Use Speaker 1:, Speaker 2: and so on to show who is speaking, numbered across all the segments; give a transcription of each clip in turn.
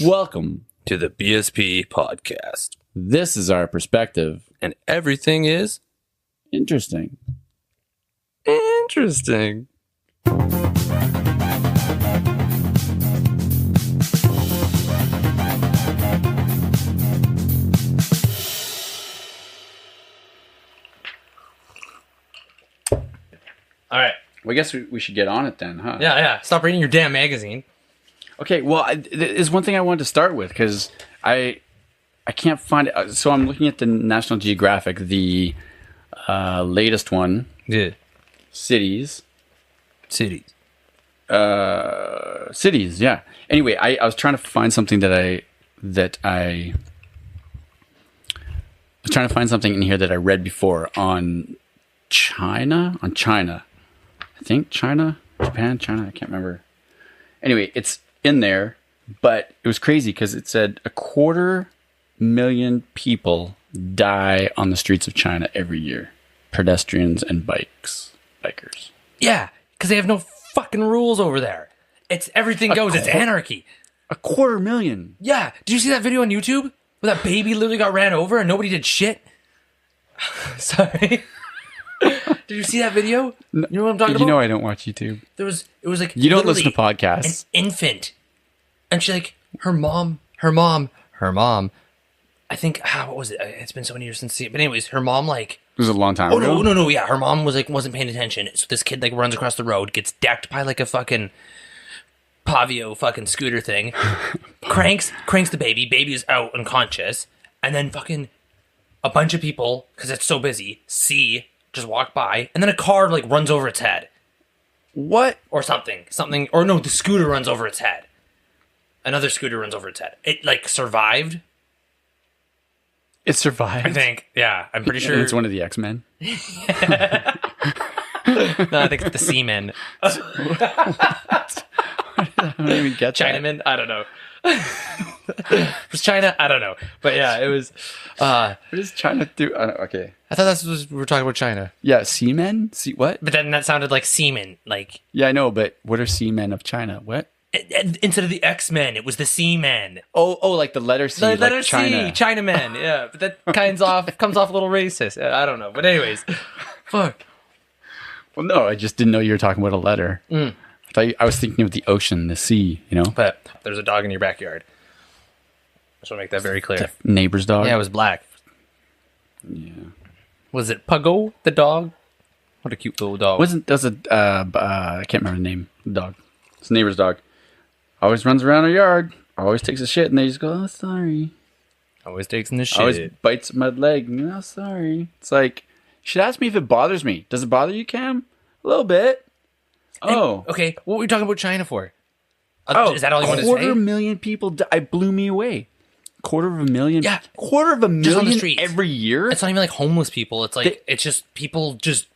Speaker 1: Welcome
Speaker 2: to the BSP podcast.
Speaker 1: This is our perspective.
Speaker 2: And everything is
Speaker 1: Interesting.
Speaker 2: interesting.
Speaker 3: All right.
Speaker 1: Well, I guess we should get on it then, huh?
Speaker 3: Yeah. Stop reading your damn magazine.
Speaker 1: Okay, well, there's one thing I wanted to start with because I can't find it. So I'm looking at the National Geographic, the latest one.
Speaker 3: Yeah.
Speaker 1: Cities.
Speaker 3: Cities.
Speaker 1: Cities, yeah. Anyway, I was trying to find something I was trying to find something in here that I read before on China. I think China, Japan, China, I can't remember. Anyway, it's in there, but it was crazy because it said 250,000 people die on the streets of China every year. Pedestrians and bikers.
Speaker 3: Yeah, because they have no fucking rules over there. It's everything goes. It's anarchy.
Speaker 1: 250,000.
Speaker 3: Yeah. Did you see that video on YouTube where that baby literally got ran over and nobody did shit? Sorry. Did you see that video? You know what I'm talking about?
Speaker 1: You know I don't watch YouTube.
Speaker 3: It was like
Speaker 1: You don't listen to podcasts.
Speaker 3: An infant, and she like her mom. I think what was it? It's been so many years since. But anyways, her mom like.
Speaker 1: It was a long time ago.
Speaker 3: No. Yeah, her mom was like wasn't paying attention. So this kid like runs across the road, gets decked by like a fucking Pavio fucking scooter thing, cranks the baby. Baby is out unconscious, and then fucking a bunch of people because it's so busy just walk by, and then a car like runs over its head.
Speaker 1: What?
Speaker 3: Or something, or no, the scooter runs over its head. Another scooter runs over its head. It like survived.
Speaker 1: It survived?
Speaker 3: I think, yeah, I'm pretty sure.
Speaker 1: And it's one of the X-Men?
Speaker 3: No, I think it's the Seamen.
Speaker 1: I don't even get that.
Speaker 3: Chinaman? I don't know. Was China? I don't know. But yeah, it was.
Speaker 1: What does China do? Okay.
Speaker 3: I thought that's what we were talking about China.
Speaker 1: Yeah, seamen? What?
Speaker 3: But then that sounded like seamen. Like.
Speaker 1: Yeah, I know, but what are seamen of China? What?
Speaker 3: Instead of the X-Men, it was the Seamen.
Speaker 1: Oh, like the letter C,
Speaker 3: The
Speaker 1: like
Speaker 3: letter
Speaker 1: China.
Speaker 3: C, Chinamen. Yeah, but that comes off a little racist. I don't know. But anyways, fuck.
Speaker 1: Well, no, I just didn't know you were talking about a letter. I was thinking of the ocean, the sea, you know?
Speaker 3: But there's a dog in your backyard. I just want to make that very clear.
Speaker 1: The neighbor's dog?
Speaker 3: Yeah, it was black.
Speaker 1: Yeah.
Speaker 3: Was it Puggo, the dog? What a cute little dog.
Speaker 1: I can't remember the name of the dog. It's the neighbor's dog. Always runs around our yard. Always takes a shit, and they just go, "Oh, sorry."
Speaker 3: Always takes in the shit.
Speaker 1: Always bites my leg. "Oh, sorry." It's like, you should ask me if it bothers me. Does it bother you, Cam? A little bit.
Speaker 3: And, okay, what were we talking about China for? Is that all you wanted to say?
Speaker 1: 250,000 people blew me away. 250,000.
Speaker 3: Yeah.
Speaker 1: 250,000
Speaker 3: Just on the streets.
Speaker 1: every year?
Speaker 3: It's not even like homeless people. It's like, it's just people there's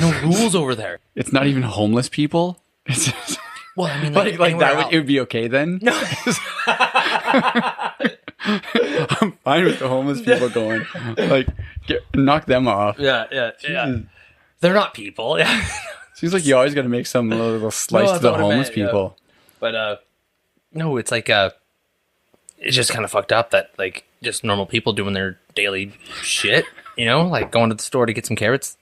Speaker 3: no rules over there.
Speaker 1: It's not even homeless people? It's just,
Speaker 3: Well, I mean,
Speaker 1: like that it would be okay then?
Speaker 3: No.
Speaker 1: I'm fine with the homeless people going. Like, knock them off.
Speaker 3: Yeah. They're not people. Yeah.
Speaker 1: Seems like you always got to make some little slice to the homeless people.
Speaker 3: Yeah. But, no, it's like, it's just kind of fucked up that, like, just normal people doing their daily shit, you know? Like, going to the store to get some carrots.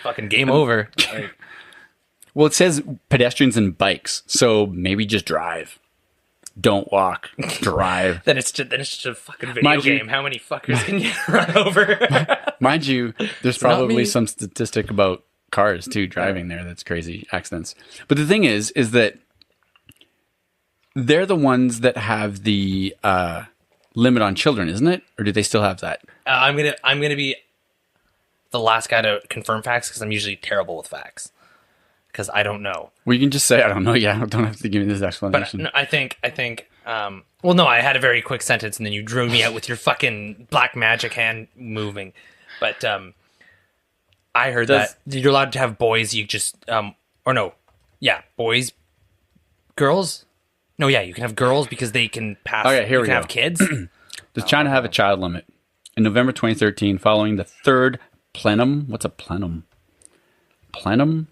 Speaker 3: Fucking game over. Like,
Speaker 1: well, it says pedestrians and bikes, so maybe just drive. Don't walk. Drive.
Speaker 3: then it's just a fucking video game. How many fuckers can you run over?
Speaker 1: Mind you, there's probably some statistic about cars, too, driving there. That's crazy. Accidents. But the thing is that they're the ones that have the limit on children, isn't it? Or do they still have that?
Speaker 3: I'm gonna be the last guy to confirm facts because I'm usually terrible with facts because I don't know.
Speaker 1: Well, you can just say I don't know. Yeah, don't have to give me this explanation.
Speaker 3: But no, I think. Well, no, I had a very quick sentence, and then you drew me out with your fucking black magic hand moving. But I heard that you're allowed to have boys. You just boys, girls. No, yeah, you can have girls because they can pass.
Speaker 1: Okay, here
Speaker 3: you
Speaker 1: we
Speaker 3: can
Speaker 1: go.
Speaker 3: have kids.
Speaker 1: Does China have a child limit? In November 2013, following the third plenum, what's a plenum? Plenum,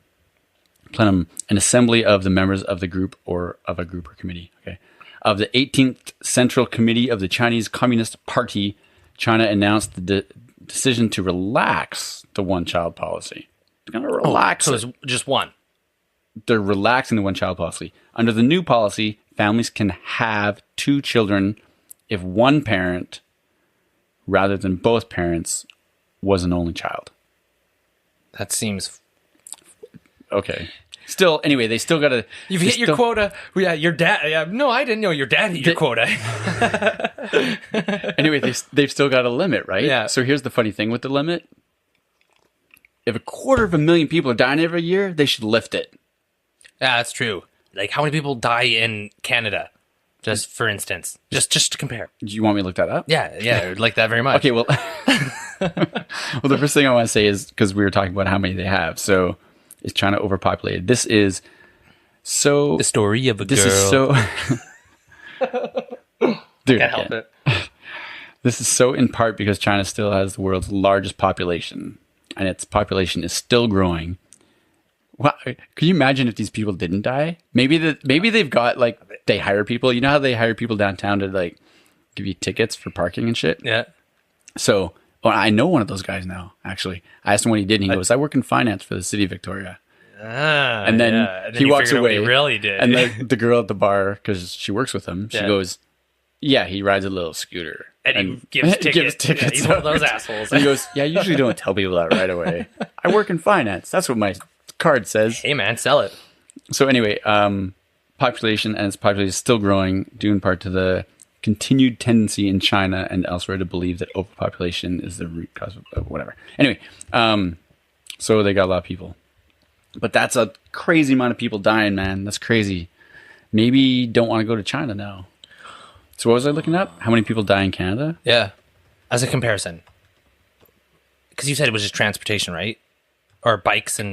Speaker 1: an assembly of the members of the group or of a group or committee. Okay. of the 18th Central Committee of the Chinese Communist Party, China announced the decision to relax the one-child policy. They're going to relax
Speaker 3: So
Speaker 1: it.
Speaker 3: it's just one.
Speaker 1: They're relaxing the one-child policy. Under the new policy, families can have 2 children if one parent, rather than both parents, was an only child.
Speaker 3: That seems...
Speaker 1: Okay. Still, anyway, they still got to...
Speaker 3: You've hit your quota. Yeah, your dad... Yeah, no, I didn't know your dad hit your quota.
Speaker 1: Anyway, they've still got a limit, right?
Speaker 3: Yeah.
Speaker 1: So here's the funny thing with the limit. If 250,000 people are dying every year, they should lift it.
Speaker 3: Yeah, that's true. Like, how many people die in Canada? Just for instance. Just to compare.
Speaker 1: Do you want me to look that up?
Speaker 3: Yeah, I'd like that very much.
Speaker 1: Okay, well... well, the first thing I want to say is, because we were talking about how many they have, so is China overpopulated? This is so...
Speaker 3: The story of a
Speaker 1: This
Speaker 3: girl.
Speaker 1: is so... Dude,
Speaker 3: Can't help it.
Speaker 1: This is so in part because China still has the world's largest population, and its population is still growing. Wow, could you imagine if these people didn't die? Maybe they've got, like, they hire people. You know how they hire people downtown to, like, give you tickets for parking and shit?
Speaker 3: Yeah.
Speaker 1: So, I know one of those guys now, actually. I asked him what he did, and he goes, I work in finance for the city of Victoria.
Speaker 3: And
Speaker 1: then he
Speaker 3: you
Speaker 1: walks
Speaker 3: figured out what
Speaker 1: away.
Speaker 3: he really did.
Speaker 1: And the girl at the bar, because she works with him, she
Speaker 3: Yeah.
Speaker 1: goes, yeah, he rides a little scooter.
Speaker 3: And he gives tickets. Yeah, he's one of those assholes.
Speaker 1: And he goes, yeah, I usually don't tell people that right away. I work in finance. That's what my card says.
Speaker 3: Hey, man, sell it.
Speaker 1: So anyway, population and its population is still growing, due in part to the continued tendency in China and elsewhere to believe that overpopulation is the root cause of whatever. Anyway, so they got a lot of people. But that's a crazy amount of people dying, man. That's crazy. Maybe don't want to go to China now. So what was I looking up? How many people die in Canada?
Speaker 3: Yeah. As a comparison. Because you said it was just transportation, right? Or bikes and...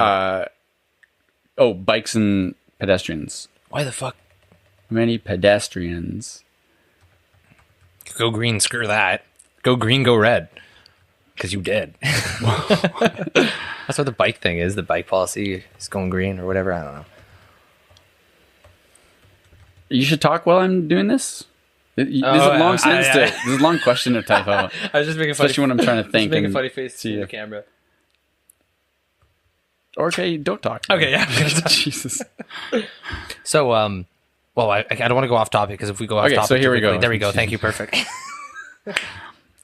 Speaker 1: Bikes and pedestrians.
Speaker 3: Why the fuck?
Speaker 1: How many pedestrians?
Speaker 3: Go green, screw that. Go green, go red. Because you did. That's what the bike thing is. The bike policy is going green or whatever. I don't know.
Speaker 1: You should talk while I'm doing this. This is a long sentence. This is a long question to type out.
Speaker 3: I was just making funny.
Speaker 1: Especially when I'm trying to think.
Speaker 3: Just making a
Speaker 1: and
Speaker 3: funny face
Speaker 1: see
Speaker 3: to the
Speaker 1: if-
Speaker 3: camera.
Speaker 1: Okay, don't talk.
Speaker 3: Okay, yeah.
Speaker 1: Jesus.
Speaker 3: So, well, I don't want to go off topic because if we go off
Speaker 1: Okay,
Speaker 3: topic,
Speaker 1: so here we
Speaker 3: typically-
Speaker 1: go.
Speaker 3: There we go. Thank you. Perfect.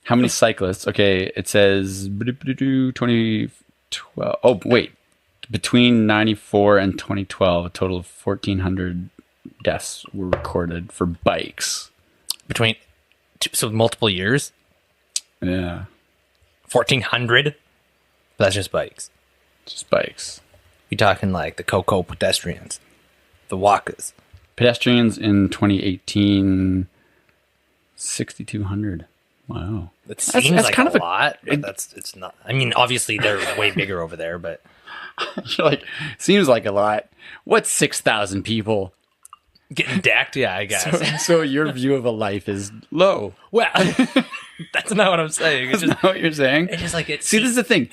Speaker 1: How many cyclists? Okay, it says 2012. Oh, wait. Between 94 and 2012, a total of 1,400 deaths were recorded for bikes.
Speaker 3: Between, so multiple years,
Speaker 1: Yeah,
Speaker 3: 1,400. That's just bikes.
Speaker 1: just bikes.
Speaker 3: You're talking like the Coco pedestrians, the walkers.
Speaker 1: Pedestrians in 2018, 6,200. Wow.
Speaker 3: It seems
Speaker 1: that's
Speaker 3: like
Speaker 1: kind
Speaker 3: a
Speaker 1: of a-
Speaker 3: lot, but it's not. I mean, obviously they're way bigger over there, but
Speaker 1: You're like, seems like a lot. What's 6,000 people?
Speaker 3: getting decked, yeah, I guess.
Speaker 1: So your view of a life is low.
Speaker 3: Well, that's not what I'm saying. It's
Speaker 1: Is
Speaker 3: just,
Speaker 1: that what you're saying?
Speaker 3: it's just like it's.
Speaker 1: See, this is the thing.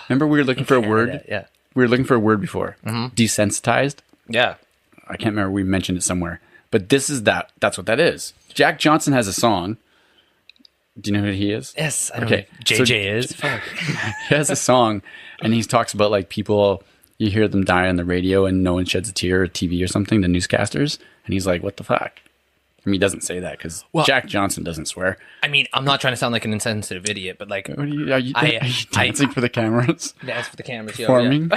Speaker 1: Remember we were looking for a word?
Speaker 3: Yeah,
Speaker 1: We were looking for a word before. Desensitized.
Speaker 3: yeah.
Speaker 1: I can't remember. We mentioned it somewhere. But this is that. That's what that is. Jack Johnson has a song. Do you know who he is?
Speaker 3: Yes, I know
Speaker 1: Okay,
Speaker 3: who
Speaker 1: so-
Speaker 3: JJ is. Fuck.
Speaker 1: He has a song, and he talks about, like, people, you hear them die on the radio and no one sheds a tear, or TV or something, the newscasters. And he's like, what the fuck? I mean, he doesn't say that because
Speaker 3: Well-
Speaker 1: Jack Johnson doesn't swear.
Speaker 3: I mean, I'm not trying to sound like an insensitive idiot, but like,
Speaker 1: What are you dancing for the cameras?
Speaker 3: dance for the cameras, yo,
Speaker 1: Performing?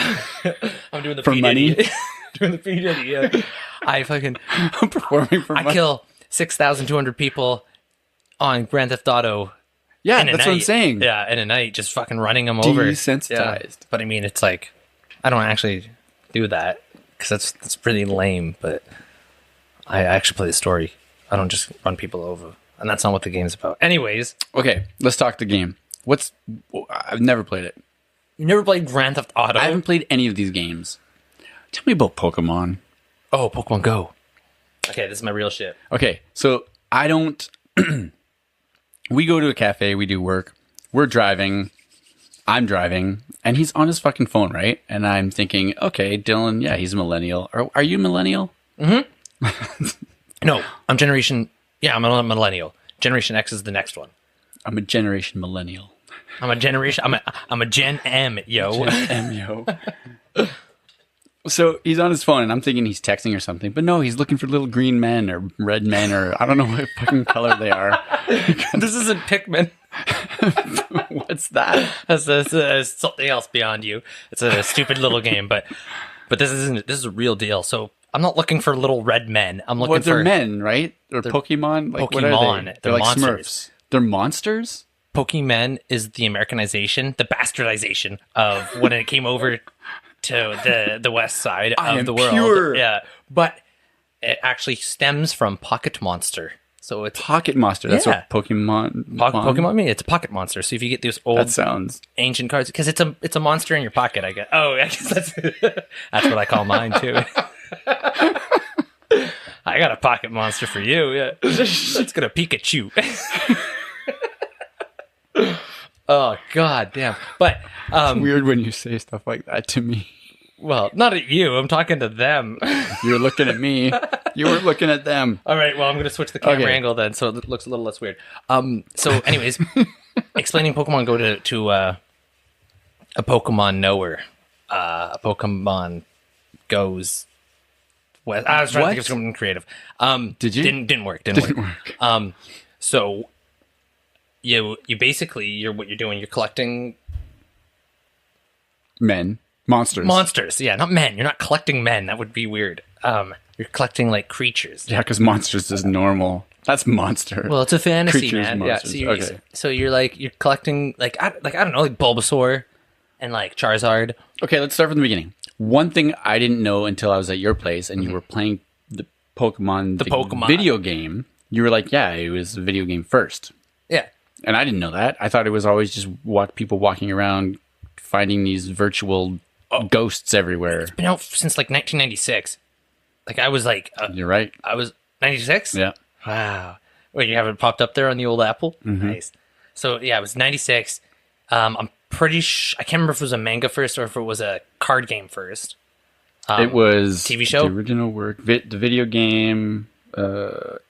Speaker 3: yeah. I'm doing the
Speaker 1: For
Speaker 3: P.
Speaker 1: money?
Speaker 3: Diddy. Doing the P. Diddy, yeah. I fucking,
Speaker 1: Performing for
Speaker 3: I
Speaker 1: money?
Speaker 3: kill 6,200 people on Grand Theft Auto.
Speaker 1: Yeah,
Speaker 3: in a
Speaker 1: that's what I'm
Speaker 3: night.
Speaker 1: saying.
Speaker 3: Yeah, in a night, just fucking running them over.
Speaker 1: Desensitized.
Speaker 3: Yeah. But I mean, it's like, I don't actually do that because that's pretty lame. But I actually play the story. I don't just run people over, and that's not what the game's about. Anyways,
Speaker 1: Okay, let's talk the game. I've never played it.
Speaker 3: you never played Grand Theft Auto?
Speaker 1: I haven't played any of these games. Tell me about Pokemon.
Speaker 3: Oh, Pokemon Go. Okay, this is my real shit.
Speaker 1: Okay, so I don't. We go to a cafe, we do work, we're driving, I'm driving, and he's on his fucking phone, right? And I'm thinking, okay, Dylan, yeah, he's a millennial. Are you a millennial?
Speaker 3: No, No, I'm generation. Yeah, I'm a millennial. Generation X is the next one.
Speaker 1: I'm a generation millennial.
Speaker 3: I'm a generation. I'm a Gen M, yo.
Speaker 1: Gen M, yo. So he's on his phone, and I'm thinking he's texting or something, but no, he's looking for little green men or red men or I don't know what fucking color they are.
Speaker 3: This isn't Pikmin.
Speaker 1: What's that?
Speaker 3: That's something else beyond you. It's a stupid little game, but this isn't. This is a real deal. So I'm not looking for little red men. I'm looking
Speaker 1: they're
Speaker 3: for
Speaker 1: men, right? Or Pokemon? Like, what are
Speaker 3: Pokemon.
Speaker 1: they?
Speaker 3: They're
Speaker 1: like
Speaker 3: monsters.
Speaker 1: Smurfs. They're monsters?
Speaker 3: Pokemon is the Americanization, the bastardization of when it came over to the west side of the world.
Speaker 1: Pure.
Speaker 3: Yeah, but it actually stems from Pocket Monster. So it's
Speaker 1: Pocket Monster. That's what Pokemon.
Speaker 3: Pokemon mean. It's a pocket monster. So if you get those old
Speaker 1: That sounds
Speaker 3: ancient cards, because it's a monster in your pocket. I guess. Oh, I guess that's what I call mine too. I got a pocket monster for you. Yeah, it's gonna Pikachu. Oh god damn! But
Speaker 1: it's weird when you say stuff like that to me.
Speaker 3: Well, not at you. I'm talking to them.
Speaker 1: You're looking at me. You weren't looking at them.
Speaker 3: All right. Well, I'm going to switch the camera angle then, so it looks a little less weird. So, anyways, explaining Pokemon Go to a Pokemon knower. A Pokemon Goes west. I was trying to think of something creative.
Speaker 1: Did you?
Speaker 3: Didn't work. Didn't work. So you basically what you're doing. You're collecting monsters. Yeah, not men. You're not collecting men. That would be weird. You're collecting like creatures.
Speaker 1: Yeah, because monsters is normal. That's monster.
Speaker 3: Well, it's a fantasy,
Speaker 1: creatures,
Speaker 3: man.
Speaker 1: monsters.
Speaker 3: Yeah, so you're collecting I don't know, like Bulbasaur and like Charizard.
Speaker 1: Okay, let's start from the beginning. One thing I didn't know until I was at your place and you were playing the Pokemon video game. You were like, yeah, it was a video game first.
Speaker 3: Yeah.
Speaker 1: And I didn't know that. I thought it was always just people walking around finding these virtual ghosts everywhere.
Speaker 3: It's been out since like 1996. Like I was like...
Speaker 1: You're right.
Speaker 3: I was... 96?
Speaker 1: Yeah.
Speaker 3: Wow. Wait, you have it popped up there on the old Apple?
Speaker 1: Mm-hmm.
Speaker 3: Nice. So yeah, it was 96. I'm pretty I can't remember if it was a manga first or if it was a card game first.
Speaker 1: It was...
Speaker 3: TV show?
Speaker 1: The original work. The video game...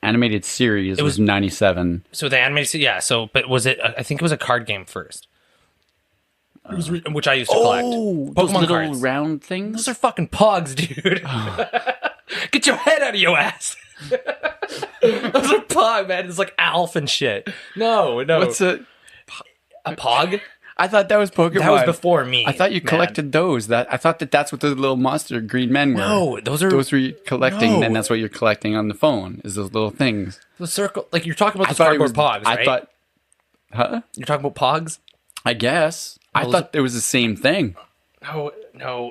Speaker 1: animated series was 97.
Speaker 3: So the animated... Yeah, so... But was it... I think it was a card game first. Which I used to collect.
Speaker 1: Oh,
Speaker 3: Pokemon
Speaker 1: those little
Speaker 3: cards.
Speaker 1: round things?
Speaker 3: Those are fucking pogs, dude. Get your head out of your ass. Those are pog, man. It's like Alf and shit. No.
Speaker 1: What's a
Speaker 3: pog?
Speaker 1: I thought that was Pokemon.
Speaker 3: That was before me.
Speaker 1: I thought you collected those. I thought that's what the little monster green men were.
Speaker 3: No, those were
Speaker 1: you collecting, and that's what you're collecting on the phone, is those little things.
Speaker 3: the circle. Like you're talking about the cardboard pogs, right?
Speaker 1: I thought... Huh?
Speaker 3: You're talking about pogs?
Speaker 1: I guess. I thought it was the same thing.
Speaker 3: No.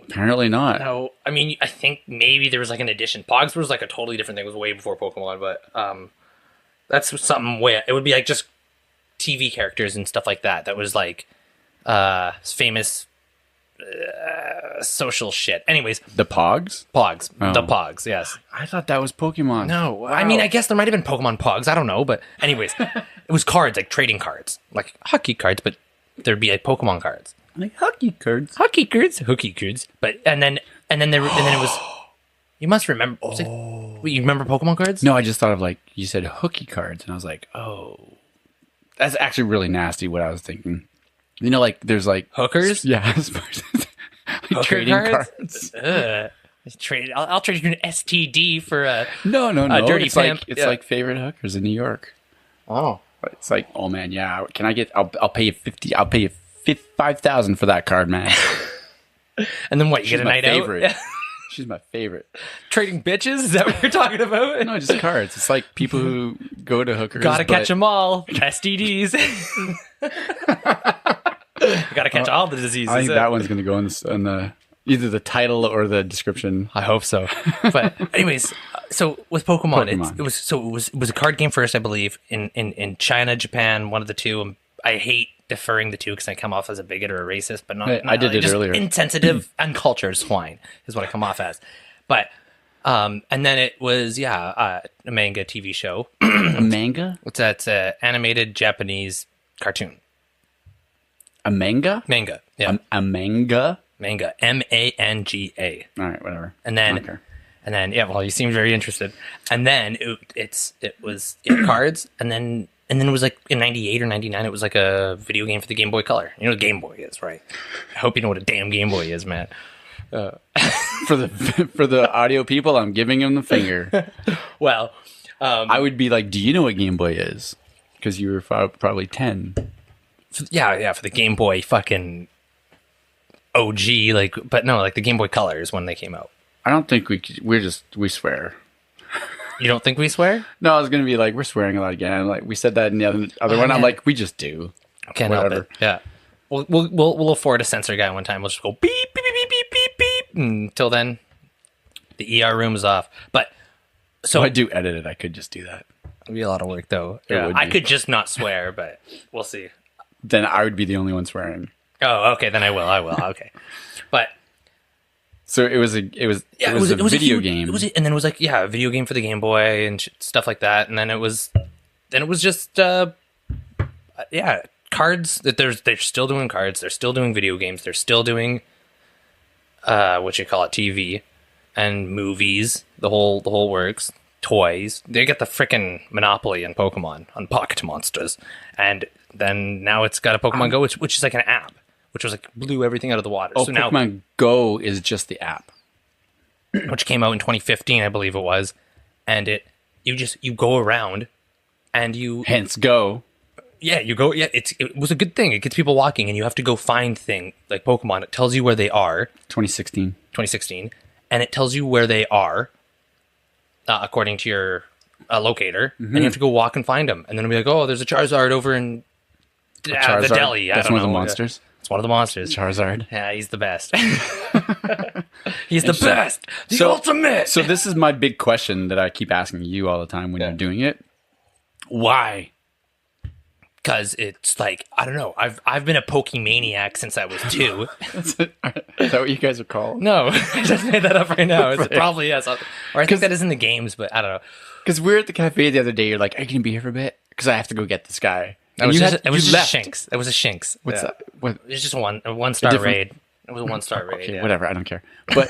Speaker 1: Apparently not.
Speaker 3: No. I mean, I think maybe there was like an addition. Pogs was like a totally different thing. It was way before Pokemon, but that's something way... It would be like just TV characters and stuff like that. That was like famous social shit. Anyways.
Speaker 1: The Pogs?
Speaker 3: Pogs.
Speaker 1: Oh.
Speaker 3: The Pogs, yes.
Speaker 1: I thought that was Pokemon.
Speaker 3: No.
Speaker 1: Wow.
Speaker 3: I mean, I guess there might have been Pokemon Pogs. I don't know. But anyways, it was cards, like trading cards. Like hockey cards, but there'd be like Pokemon cards.
Speaker 1: Like hockey cards.
Speaker 3: Hooky cards. But and then it was. You must remember. Wait, you remember Pokemon cards?
Speaker 1: No, I just thought of like you said hooky cards, and I was like, oh, that's actually really nasty. What I was thinking, you know, like there's like
Speaker 3: Hookers.
Speaker 1: Yeah, like trading cards.
Speaker 3: I'll trade you an STD for a
Speaker 1: no.
Speaker 3: dirty
Speaker 1: it's
Speaker 3: pimp.
Speaker 1: Like like favorite hookers in New York.
Speaker 3: Oh,
Speaker 1: it's like, oh man, yeah. Can I get? I'll pay you 50. I'll pay you 5,000 for that card, man.
Speaker 3: And then what? You
Speaker 1: She's
Speaker 3: get a
Speaker 1: my
Speaker 3: night
Speaker 1: favorite.
Speaker 3: out.
Speaker 1: She's my favorite.
Speaker 3: Trading bitches? Is that what you're talking about?
Speaker 1: No, just cards. It's like people who go to hookers.
Speaker 3: Gotta catch them all. STDs. Gotta catch all the diseases.
Speaker 1: I think that one's going to go in the either the title or the description.
Speaker 3: I hope so. But anyways, so with Pokemon. It was a card game first, I believe, in China, Japan, one of the two. I hate deferring the two because I come off as a bigot or a racist, but not.
Speaker 1: I did it
Speaker 3: just
Speaker 1: earlier.
Speaker 3: Insensitive, uncultured swine is what I come off as. But and then it was a manga TV show.
Speaker 1: A manga?
Speaker 3: What's that? It's an animated Japanese cartoon.
Speaker 1: A manga?
Speaker 3: Manga. Yeah.
Speaker 1: A manga?
Speaker 3: Manga. MANGA.
Speaker 1: All right, whatever.
Speaker 3: And then And then, well, you seemed very interested. And then it was cards. And then it was like in 98 or 99, it was like a video game for the Game Boy Color. You know what a Game Boy is, right? I hope you know what a damn Game Boy is, man.
Speaker 1: For the audio people, I'm giving him the finger.
Speaker 3: Well,
Speaker 1: I would be like, do you know what Game Boy is? Because you were probably 10.
Speaker 3: for the Game Boy fucking OG, but no, like the Game Boy Colors when they came out.
Speaker 1: I don't think we swear.
Speaker 3: You don't think we swear?
Speaker 1: No, I was gonna be like, we're swearing a lot again. Like we said that in the other one.
Speaker 3: Man.
Speaker 1: I'm like, we just do.
Speaker 3: Can't help it. Yeah. We'll afford a censor guy one time. We'll just go beep beep beep beep beep beep. Until then, the ER room is off. But so
Speaker 1: I do edit it. I could just do that.
Speaker 3: It'd be a lot of work though.
Speaker 1: Yeah,
Speaker 3: I could just not swear, but we'll see.
Speaker 1: Then I would be the only one swearing.
Speaker 3: Oh, okay. Then I will. Okay. But
Speaker 1: so it was a video game.
Speaker 3: And then it was like a video game for the Game Boy and stuff like that. And then it was just cards. That they're still doing cards. They're still doing video games. They're still doing TV and movies. The whole works. Toys. They get the frickin' monopoly in Pokemon on Pocket Monsters, and then now it's got a Pokemon Go, which is like an app, which was like blew everything out of the water.
Speaker 1: Oh,
Speaker 3: so
Speaker 1: Pokemon
Speaker 3: now,
Speaker 1: Go is just the app,
Speaker 3: which came out in 2015, I believe it was, and you go around, and you
Speaker 1: hence Go.
Speaker 3: Yeah, you go. Yeah, it was a good thing. It gets people walking, and you have to go find things like Pokemon. It tells you where they are.
Speaker 1: 2016,
Speaker 3: and it tells you where they are. According to your locator, and you have to go walk and find them. And then it'll be like, oh, there's a Charizard over in the Dilly.
Speaker 1: That's one of the monsters.
Speaker 3: It's one of the monsters.
Speaker 1: Charizard.
Speaker 3: Yeah, he's the best. He's the best. The ultimate.
Speaker 1: So this is my big question that I keep asking you all the time when you're doing it. Why?
Speaker 3: Because it's like, I don't know. I've been a Pokemaniac since I was 2.
Speaker 1: Is that what you guys are called?
Speaker 3: No, I just made that up right now. It's probably yes. Or I think that is in the games, but I don't know.
Speaker 1: Because we were at the cafe the other day. You're like, are you going to be here for a bit? Because I have to go get this guy.
Speaker 3: It was just Shinx. It was a Shinx.
Speaker 1: What's that? What?
Speaker 3: It was just a one-star raid. It was a one-star raid.
Speaker 1: Okay,
Speaker 3: yeah.
Speaker 1: whatever. I don't care. But,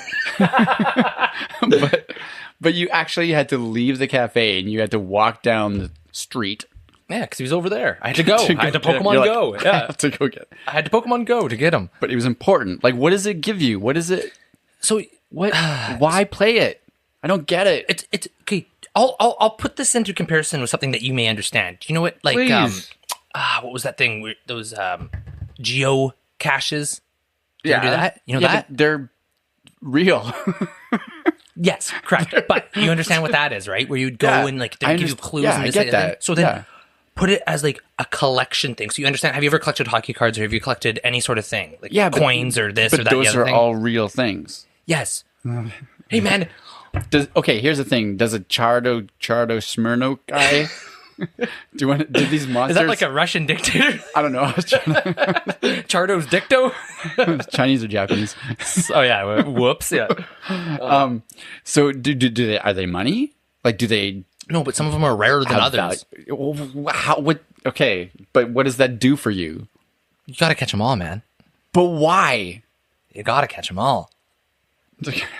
Speaker 1: but you actually had to leave the cafe and you had to walk down the street.
Speaker 3: Yeah, because he was over there. I had to go. I had to Pokemon Go.
Speaker 1: I have to go get.
Speaker 3: I had to Pokemon Go to get him.
Speaker 1: But it was important. Like, what does it give you? What is it?
Speaker 3: So
Speaker 1: what? Why play it? I don't get it.
Speaker 3: It's okay. I'll put this into comparison with something that you may understand. Do you know what? Like,
Speaker 1: Please.
Speaker 3: What was that thing? Those geo caches. Do
Speaker 1: do
Speaker 3: that? You know that?
Speaker 1: They're real.
Speaker 3: Yes, correct. But you understand what that is, right? Where you'd go and like they give you clues.
Speaker 1: Yeah,
Speaker 3: and
Speaker 1: I get that.
Speaker 3: Thing. So then put it as like a collection thing. So you understand? Have you ever collected hockey cards, or have you collected any sort of thing, like coins or this or that?
Speaker 1: But those are all real things.
Speaker 3: Yes. Hey man.
Speaker 1: Here's the thing. Does a Chardo Smirno guy? Do these monsters?
Speaker 3: Is that like a Russian dictator?
Speaker 1: I don't know. I was trying to...
Speaker 3: Chardo's dicto?
Speaker 1: Chinese or Japanese?
Speaker 3: Oh yeah. Whoops. Yeah.
Speaker 1: So are they money? Like, do they?
Speaker 3: No, but some of them are rarer than others.
Speaker 1: What? Okay, but what does that do for you?
Speaker 3: You gotta catch them all, man.
Speaker 1: But why?
Speaker 3: You gotta catch them all.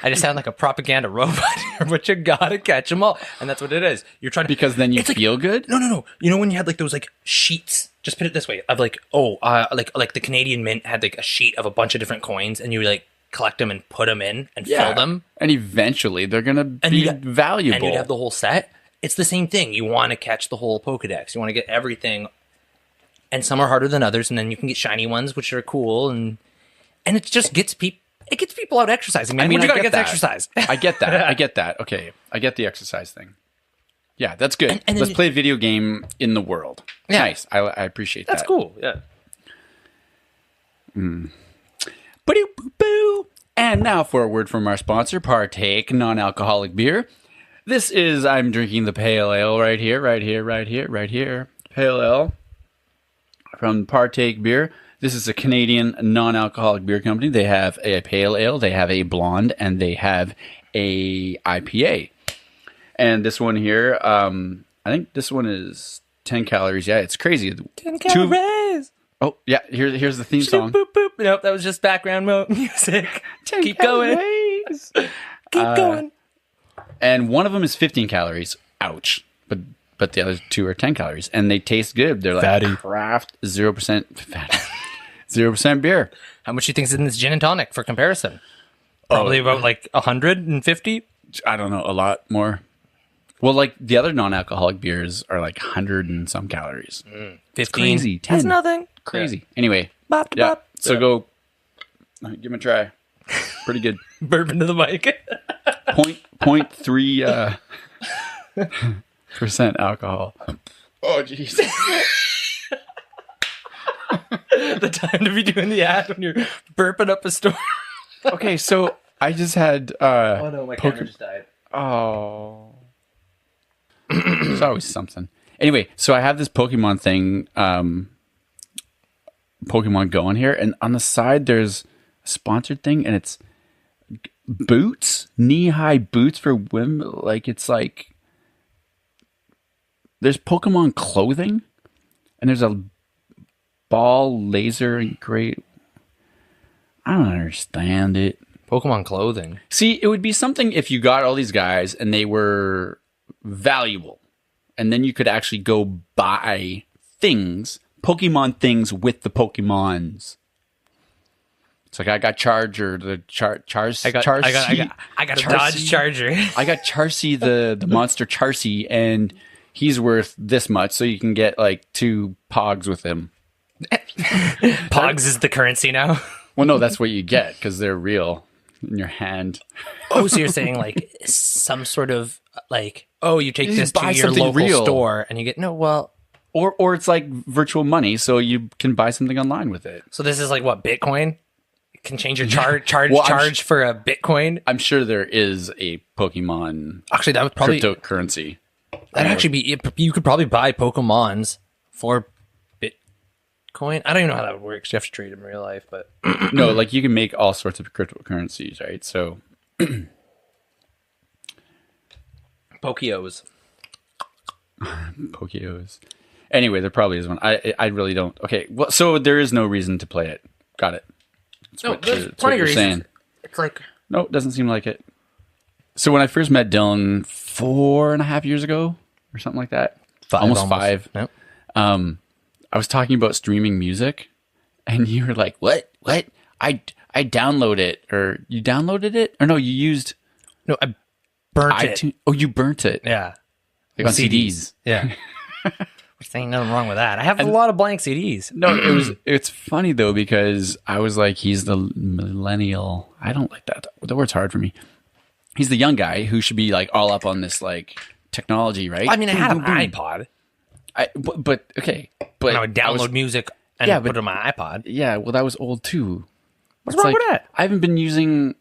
Speaker 3: I just sound like a propaganda robot here, but you gotta catch them all, and that's what it is. You're trying to
Speaker 1: because then you feel good.
Speaker 3: No. You know when you had like those like sheets? Just put it this way: of like like the Canadian Mint had like a sheet of a bunch of different coins, and you like collect them and put them in and fill them,
Speaker 1: and eventually they're gonna be valuable.
Speaker 3: And you'd have the whole set. It's the same thing. You want to catch the whole Pokedex. You want to get everything, and some are harder than others, and then you can get shiny ones, which are cool, and it just gets people. It gets people out exercising, man. I mean, you gotta get to exercise.
Speaker 1: I get that. Okay, I get the exercise thing. Yeah, that's good.
Speaker 3: And
Speaker 1: let's play a video game in the world. Yeah. Nice. I appreciate that.
Speaker 3: That's cool. Yeah.
Speaker 1: Boo. And now for a word from our sponsor, Partake Non-Alcoholic Beer. This is, I'm drinking the Pale Ale right here. Pale Ale from Partake Beer. This is a Canadian non-alcoholic beer company. They have a pale ale, they have a blonde, and they have a IPA. And this one here, I think this one is 10 calories. Yeah, it's crazy.
Speaker 3: 10 calories.
Speaker 1: Oh, yeah, here's the theme song.
Speaker 3: Boop, boop. Nope, that was just background music. Keep going.
Speaker 1: Calories.
Speaker 3: Keep going.
Speaker 1: And one of them is 15 calories. Ouch. But the other two are 10 calories. And they taste good. They're like
Speaker 2: Fatty.
Speaker 1: craft 0% fatty. 0% beer.
Speaker 3: How much do you think is in this gin and tonic for comparison? Probably about like 150.
Speaker 1: I don't know. A lot more. Well, like the other non-alcoholic beers are like 100 and some calories.
Speaker 3: 15.
Speaker 1: Crazy. 10.
Speaker 3: That's nothing.
Speaker 1: Crazy. Anyway.
Speaker 3: Bop to
Speaker 1: Yeah.
Speaker 3: bop.
Speaker 1: So go. Give me a try. Pretty good.
Speaker 3: Burp into the mic.
Speaker 1: 0.3 percent alcohol. Oh, jeez.
Speaker 3: The time to be doing the ad when you're burping up a storm.
Speaker 1: Okay, so I just had.
Speaker 3: Oh no, my camera just died.
Speaker 1: Oh. There's always something. Anyway, so I have this Pokemon thing, Pokemon Go on here, and on the side there's a sponsored thing, and it's boots, knee-high boots for women. Like, it's like there's Pokemon clothing, and there's a ball, laser, and great. I don't understand it.
Speaker 3: Pokemon clothing.
Speaker 1: See, it would be something if you got all these guys and they were valuable, and then you could actually go buy things, Pokemon things with the Pokemons. It's like I got Charger, the
Speaker 3: I got a Dodge Charger.
Speaker 1: I got Charsey, the monster Charsey, and he's worth this much, so you can get like 2 Pogs with him.
Speaker 3: Pogs is the currency now.
Speaker 1: Well, no, that's what you get because they're real in your hand.
Speaker 3: Oh, so you're saying like some sort of like, oh, you take
Speaker 1: You
Speaker 3: this
Speaker 1: just buy
Speaker 3: to your
Speaker 1: something
Speaker 3: local
Speaker 1: real.
Speaker 3: store and you get
Speaker 1: Or it's like virtual money, so you can buy something online with it.
Speaker 3: So this is like what, Bitcoin? You can change your charge
Speaker 1: Well,
Speaker 3: for a Bitcoin.
Speaker 1: I'm sure there is a Pokemon
Speaker 3: Actually, that would probably
Speaker 1: cryptocurrency.
Speaker 3: that'd actually be. You could probably buy Pokemons for Bitcoin. I don't even know how that works. You have to trade them in real life, but
Speaker 1: No, like you can make all sorts of cryptocurrencies, right? So
Speaker 3: Pokeos.
Speaker 1: Pokeos. Anyway, there probably is one. I really don't. Okay, well, so there is no reason to play it. Got it.
Speaker 3: No, there's
Speaker 1: that's
Speaker 3: plenty of
Speaker 1: you're
Speaker 3: reasons.
Speaker 1: saying.
Speaker 3: It's like
Speaker 1: No, it doesn't seem like it. So when I first met Dylan 4.5 years ago or something like that, almost 5.
Speaker 3: Yep.
Speaker 1: I was talking about streaming music, and you were like, "What? What? I download it, or you downloaded it, or no, you used
Speaker 3: No, I burnt it.
Speaker 1: iTunes. Oh, you burnt it,
Speaker 3: Yeah.
Speaker 1: like on CDs.
Speaker 3: Yeah. Which ain't nothing wrong with that. I have a lot of blank CDs.
Speaker 1: No, it's funny though because I was like, he's the millennial. I don't like that. The word's hard for me. He's the young guy who should be like all up on this like technology, right?
Speaker 3: I mean, I had an
Speaker 1: Boom, boom, boom.
Speaker 3: iPod.
Speaker 1: But okay, but
Speaker 3: And I would download music and
Speaker 1: Yeah,
Speaker 3: put
Speaker 1: but-
Speaker 3: it on my iPod.
Speaker 1: Yeah, well, that was old too.
Speaker 3: What's
Speaker 1: It's
Speaker 3: wrong
Speaker 1: like,
Speaker 3: with that?
Speaker 1: I haven't been using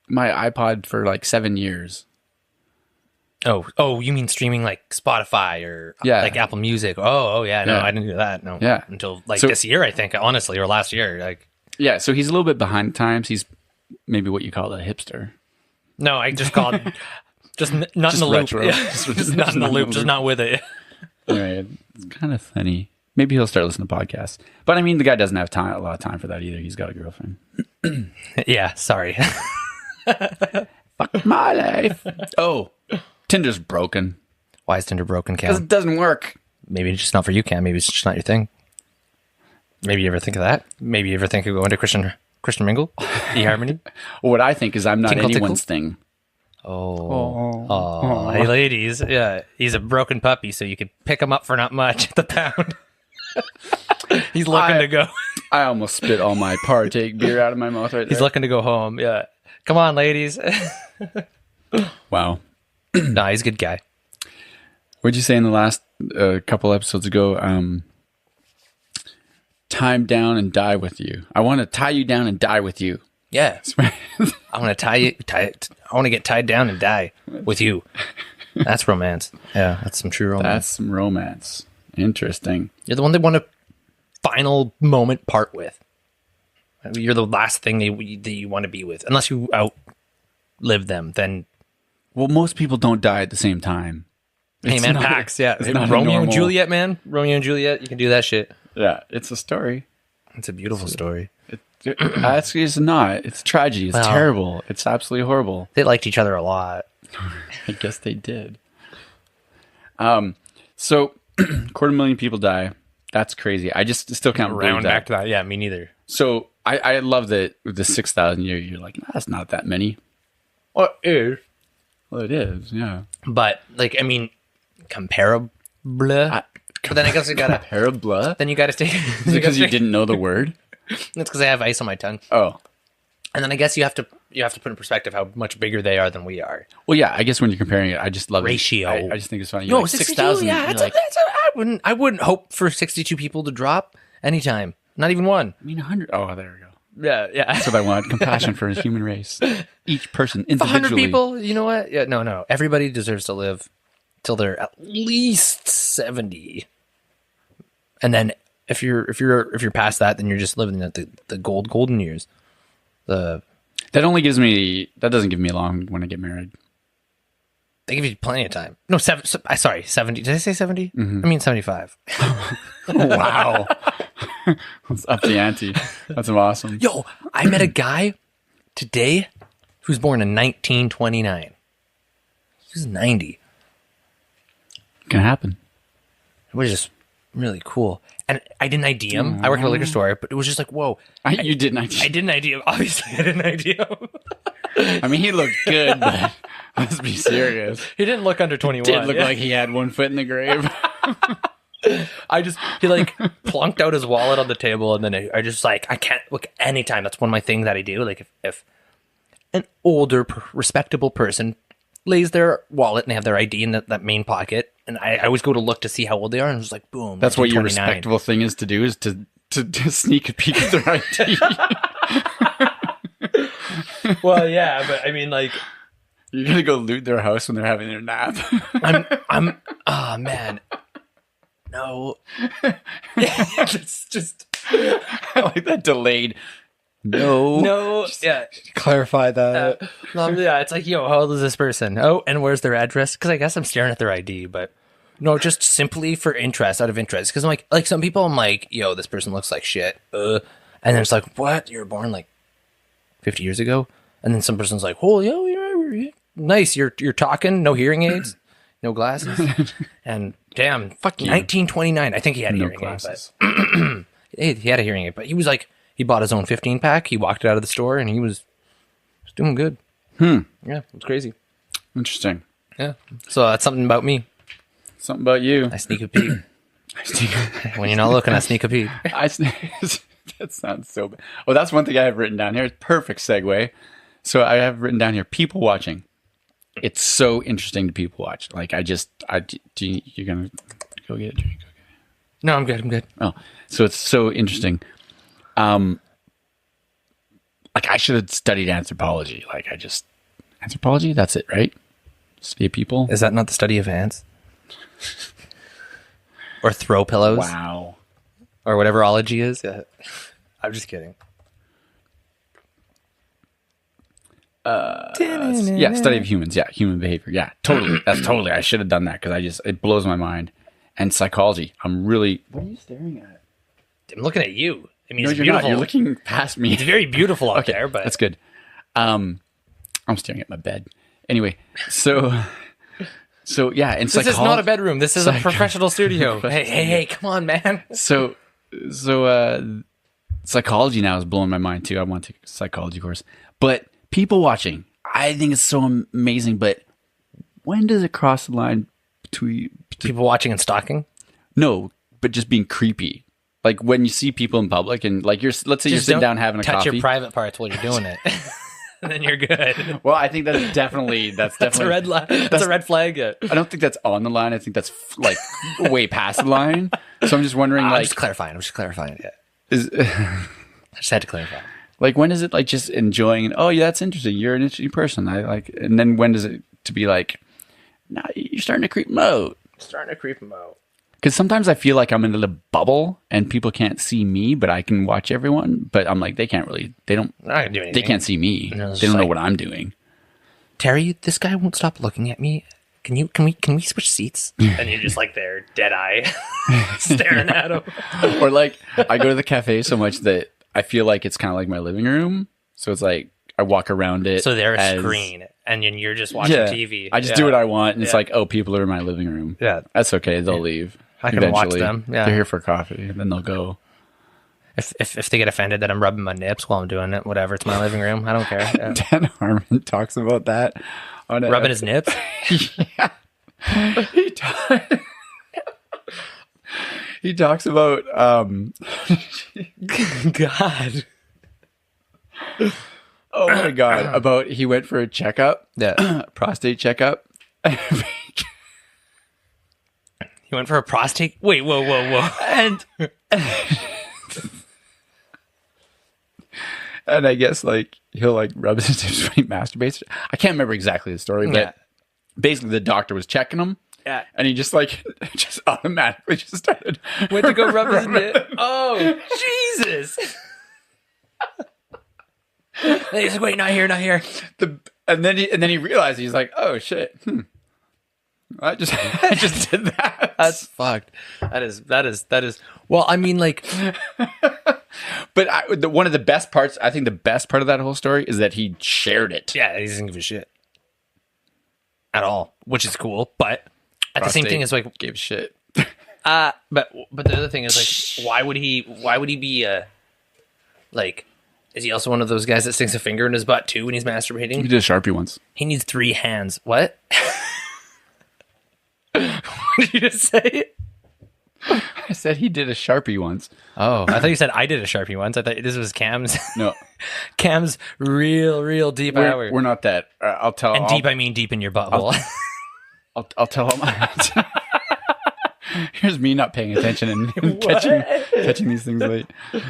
Speaker 1: my iPod for like 7 years.
Speaker 3: Oh, you mean streaming like Spotify or
Speaker 1: Yeah.
Speaker 3: like Apple Music? Oh, yeah. No,
Speaker 1: Yeah.
Speaker 3: I didn't do that. No,
Speaker 1: Yeah.
Speaker 3: until like
Speaker 1: So-
Speaker 3: this year, I think. Honestly, or last year. Like,
Speaker 1: Yeah, so he's a little bit behind times. He's maybe what you call a hipster.
Speaker 3: no, I just called just not in the loop.
Speaker 1: retro.
Speaker 3: Yeah.
Speaker 1: Just-
Speaker 3: Just not in the loop. Just not with it.
Speaker 1: Anyway, it's kind of funny. Maybe he'll start listening to podcasts. But I mean, the guy doesn't have time, a lot of time for that either. He's got a girlfriend.
Speaker 3: Yeah. Sorry.
Speaker 1: Fuck my life. Oh, Tinder's broken
Speaker 3: Why is Tinder broken,
Speaker 1: because
Speaker 3: Cam?
Speaker 1: it doesn't work.
Speaker 3: Maybe it's just not for you, Cam. Maybe it's just not your thing. Maybe you ever think of that? Maybe you ever think of going to Christian Mingle? eHarmony?
Speaker 1: What I think is I'm not
Speaker 3: Tinkle,
Speaker 1: anyone's thing.
Speaker 3: Oh, hey, ladies. Yeah, he's a broken puppy, so you could pick him up for not much at the pound. He's looking to go.
Speaker 1: I almost spit all my partake beer out of my mouth right there.
Speaker 3: He's looking to go home. Yeah. Come on, ladies.
Speaker 1: Wow.
Speaker 3: Nah, he's a good guy.
Speaker 1: What'd you say in the last couple episodes ago? Time down and die with you. I want to tie you down and die with you.
Speaker 3: Yeah. I want to I want to get tied down and die with you. That's romance. Yeah, that's some true romance.
Speaker 1: That's some romance. Interesting.
Speaker 3: You're the one they want to final moment part with. You're the last thing that you want to be with. Unless you outlive them, then
Speaker 1: Well, most people don't die at the same time.
Speaker 3: hey
Speaker 1: It's
Speaker 3: man,
Speaker 1: not-
Speaker 3: packs. Yeah,
Speaker 1: it's not a
Speaker 3: Romeo and
Speaker 1: normal-
Speaker 3: Juliet, man. Romeo and Juliet. You can do that shit.
Speaker 1: Yeah, it's a story.
Speaker 3: It's a beautiful story.
Speaker 1: Actually, it's not. It's tragedy. It's
Speaker 3: Well-
Speaker 1: terrible. It's absolutely horrible.
Speaker 3: They liked each other a lot.
Speaker 1: I guess they did. So 250,000 people die. That's crazy. I just still can't believe
Speaker 3: Round
Speaker 1: that.
Speaker 3: back to that. Yeah, me neither.
Speaker 1: So I love that with the 6,000 you're like, nah, that's not that many.
Speaker 3: Well, it is.
Speaker 1: Well, it is, yeah.
Speaker 3: But, like, I mean, comparable. But then I guess you gotta...
Speaker 1: Parabla?
Speaker 3: Then you gotta take...
Speaker 1: Is it because you didn't know the word?
Speaker 3: That's because I have ice on my tongue.
Speaker 1: Oh.
Speaker 3: And then I guess you have to put in perspective how much bigger they are than we are.
Speaker 1: Well, yeah, I guess when you're comparing it, I just love
Speaker 3: Ratio.
Speaker 1: it. I just think it's funny.
Speaker 3: No,
Speaker 1: You're like 6,000.
Speaker 3: Yeah, I wouldn't hope for 62 people to drop anytime. Not even one.
Speaker 1: I mean, 100. Oh, there we go.
Speaker 3: Yeah.
Speaker 1: That's what I want. Compassion for the human race. Each person
Speaker 3: 100
Speaker 1: individually.
Speaker 3: people, you know what? Yeah, no. Everybody deserves to live till they're at least 70. And then if you're past that, then you're just living at the golden years. That
Speaker 1: doesn't give me long when I get married.
Speaker 3: They give you plenty of time. No, 70. Did I say 70? Mm-hmm. I mean 75.
Speaker 1: Wow. That's up the ante. That's awesome.
Speaker 3: Yo, I met a guy today who was born in 1929. He was 90.
Speaker 1: Can happen.
Speaker 3: It was just really cool. And I didn't ID him. I work at a liquor store, but it was just like, whoa.
Speaker 1: You didn't ID him.
Speaker 3: I didn't ID him. Obviously, I didn't ID him.
Speaker 1: I mean, he looked good, but let's be serious.
Speaker 3: He didn't look under 21.
Speaker 1: Did look like he had one foot in the grave.
Speaker 3: He like plunked out his wallet on the table, and then I just like, I can't look anytime. That's one of my things that I do. Like if an older, respectable person lays their wallet and they have their ID in that main pocket, and I always go to look to see how old they are, and it's like, boom.
Speaker 1: That's what your respectable thing is to do, is to sneak a peek at their ID.
Speaker 3: Well, yeah, but I mean, like,
Speaker 1: you're gonna go loot their house when they're having their nap.
Speaker 3: Oh man, no. It's just
Speaker 1: I like that delayed. No.
Speaker 3: Yeah.
Speaker 1: Clarify that.
Speaker 3: Yeah, it's like, yo, how old is this person? Oh, and where's their address? Because I guess I'm staring at their ID, but no, just simply for interest, out of interest. Because I'm like some people, I'm like, yo, this person looks like shit. And then it's like, what? You were born like 50 years ago? And then some person's like, oh, yo, you're nice. You're talking, no hearing aids, no glasses, and damn, fucking 1929. I think he had a hearing aid, but he had a hearing aid, but he was like, he bought his own 15-pack. He walked it out of the store, and he was doing good. Yeah, it was crazy.
Speaker 1: Interesting.
Speaker 3: Yeah. So that's something about me.
Speaker 1: Something about you.
Speaker 3: I sneak a peek. When you're not looking, I sneak a peek.
Speaker 1: That sounds so bad. Oh, that's one thing I have written down here. Perfect segue. So I have written down here, people watching. It's so interesting to people watch. Like, you're going to go get a drink? Okay.
Speaker 3: No, I'm good.
Speaker 1: Oh, so it's so interesting. Like, I should have studied anthropology. Anthropology? That's it, right? Study of people?
Speaker 3: Is that not the study of ants? Or throw pillows?
Speaker 1: Wow.
Speaker 3: Or whatever ology is? Yeah. I'm just kidding.
Speaker 1: Yeah, study of humans. Yeah, human behavior. Yeah, totally. That's totally. I should have done that because it blows my mind. And psychology. I'm really. What are you staring at?
Speaker 3: I'm looking at you. I mean,
Speaker 1: No,
Speaker 3: it's
Speaker 1: you're
Speaker 3: beautiful.
Speaker 1: not. You're looking past me.
Speaker 3: It's very beautiful out
Speaker 1: Okay,
Speaker 3: there, but
Speaker 1: that's good. I'm staring at my bed. Anyway, so yeah, in
Speaker 3: this is not a bedroom. This is a professional studio. Hey, come on, man.
Speaker 1: So psychology now is blowing my mind too. I want to take a psychology course, but people watching, I think it's so amazing. But when does it cross the line between
Speaker 3: People watching and stalking?
Speaker 1: No, but just being creepy. Like when you see people in public and like let's say you're sitting down having a
Speaker 3: touch
Speaker 1: coffee.
Speaker 3: your private parts while you're doing it. And then you're good.
Speaker 1: Well, I think that's definitely
Speaker 3: That's a red That's a red flag. Yeah.
Speaker 1: I don't think that's on the line. I think that's like way past the line. So I'm just wondering,
Speaker 3: I'm
Speaker 1: like,
Speaker 3: just clarifying. Yeah.
Speaker 1: is
Speaker 3: I just had to clarify.
Speaker 1: like when is it like just enjoying? And, oh yeah, that's interesting. You're an interesting person. I like. And then when does it to be like, nah, you're starting to creep them out?
Speaker 3: Starting to creep them out.
Speaker 1: Because sometimes I feel like I'm in a little bubble and people can't see me, but I can watch everyone. But I'm like, they can't really. They don't.
Speaker 3: I'm not gonna do anything.
Speaker 1: They can't see me.
Speaker 3: No,
Speaker 1: they don't know what I'm doing.
Speaker 3: Terry, this guy won't stop looking at me. Can we switch seats? And you're just like there, dead eye, staring at him.
Speaker 1: Or like I go to the cafe so much that I feel like it's kind of like my living room. So it's like I walk around it.
Speaker 3: So they're a
Speaker 1: as-
Speaker 3: screen, and then you're just watching TV.
Speaker 1: I just do what I want, and it's like, oh, people are in my living room.
Speaker 3: Yeah.
Speaker 1: That's okay. They'll leave.
Speaker 3: I can watch them. Yeah.
Speaker 1: They're here for coffee, and then they'll go.
Speaker 3: If they get offended that I'm rubbing my nips while I'm doing it, whatever, it's my living room. I don't care. Yeah.
Speaker 1: Dan Harmon talks about that.
Speaker 3: Rubbing his nips?
Speaker 1: Yeah. He talks about
Speaker 3: God.
Speaker 1: oh my god, about he went for a checkup, prostate checkup.
Speaker 3: He went for a prostate. Wait, whoa.
Speaker 1: and and I guess like he'll like rub his nips when he masturbates. I can't remember exactly the story, but basically the doctor was checking him.
Speaker 3: Yeah.
Speaker 1: And he just like just automatically just started
Speaker 3: Went to go rub his nip. Oh, Jesus. And he's like, wait, not here.
Speaker 1: and then he realized, he's like, oh shit. I just did that.
Speaker 3: That's fucked. That is. Well, I mean, like,
Speaker 1: But one of the best parts, I think the best part of that whole story is that he shared it.
Speaker 3: yeah, he doesn't give a shit at all, which is cool. But at the same thing is like,
Speaker 1: gave shit.
Speaker 3: but the other thing is like, why would he be like? Is he also one of those guys that sticks a finger in his butt too when he's masturbating?
Speaker 1: He did a Sharpie once.
Speaker 3: He needs 3 hands. What? What did you just say?
Speaker 1: I said he did a Sharpie once.
Speaker 3: Oh, I thought you said I did a Sharpie once. I thought this was Cam's.
Speaker 1: No.
Speaker 3: Cam's real deep hour.
Speaker 1: We're not that. I'll tell.
Speaker 3: And deep, I mean deep in your butthole.
Speaker 1: I'll tell him. Here's me not paying attention and catching these things late.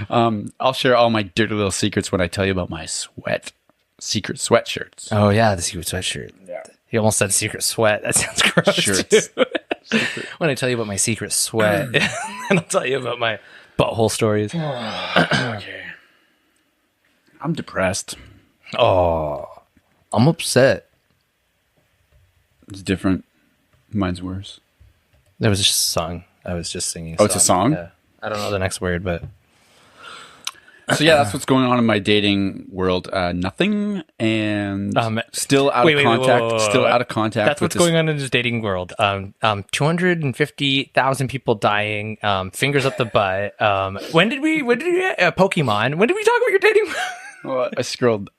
Speaker 1: I'll share all my dirty little secrets when I tell you about my secret sweatshirts.
Speaker 3: Oh yeah, the secret sweatshirt. Yeah. He almost said secret sweat. That sounds gross.
Speaker 1: Shirts.
Speaker 3: When I tell you about my secret sweat, and I'll tell you about my butthole stories.
Speaker 1: Okay. I'm depressed.
Speaker 3: Oh, I'm upset.
Speaker 1: It's different. Mine's worse.
Speaker 3: There was a song. I was just singing.
Speaker 1: Oh, it's a song?
Speaker 3: Yeah. I don't know the next word, but
Speaker 1: So yeah, that's what's going on in my dating world. Nothing, and still out of contact.
Speaker 3: whoa.
Speaker 1: Still out of contact.
Speaker 3: that's what's going on in this dating world. 250,000 people dying. Fingers up the butt. When did we Pokemon? When did we talk about your dating?
Speaker 1: Well, I scrolled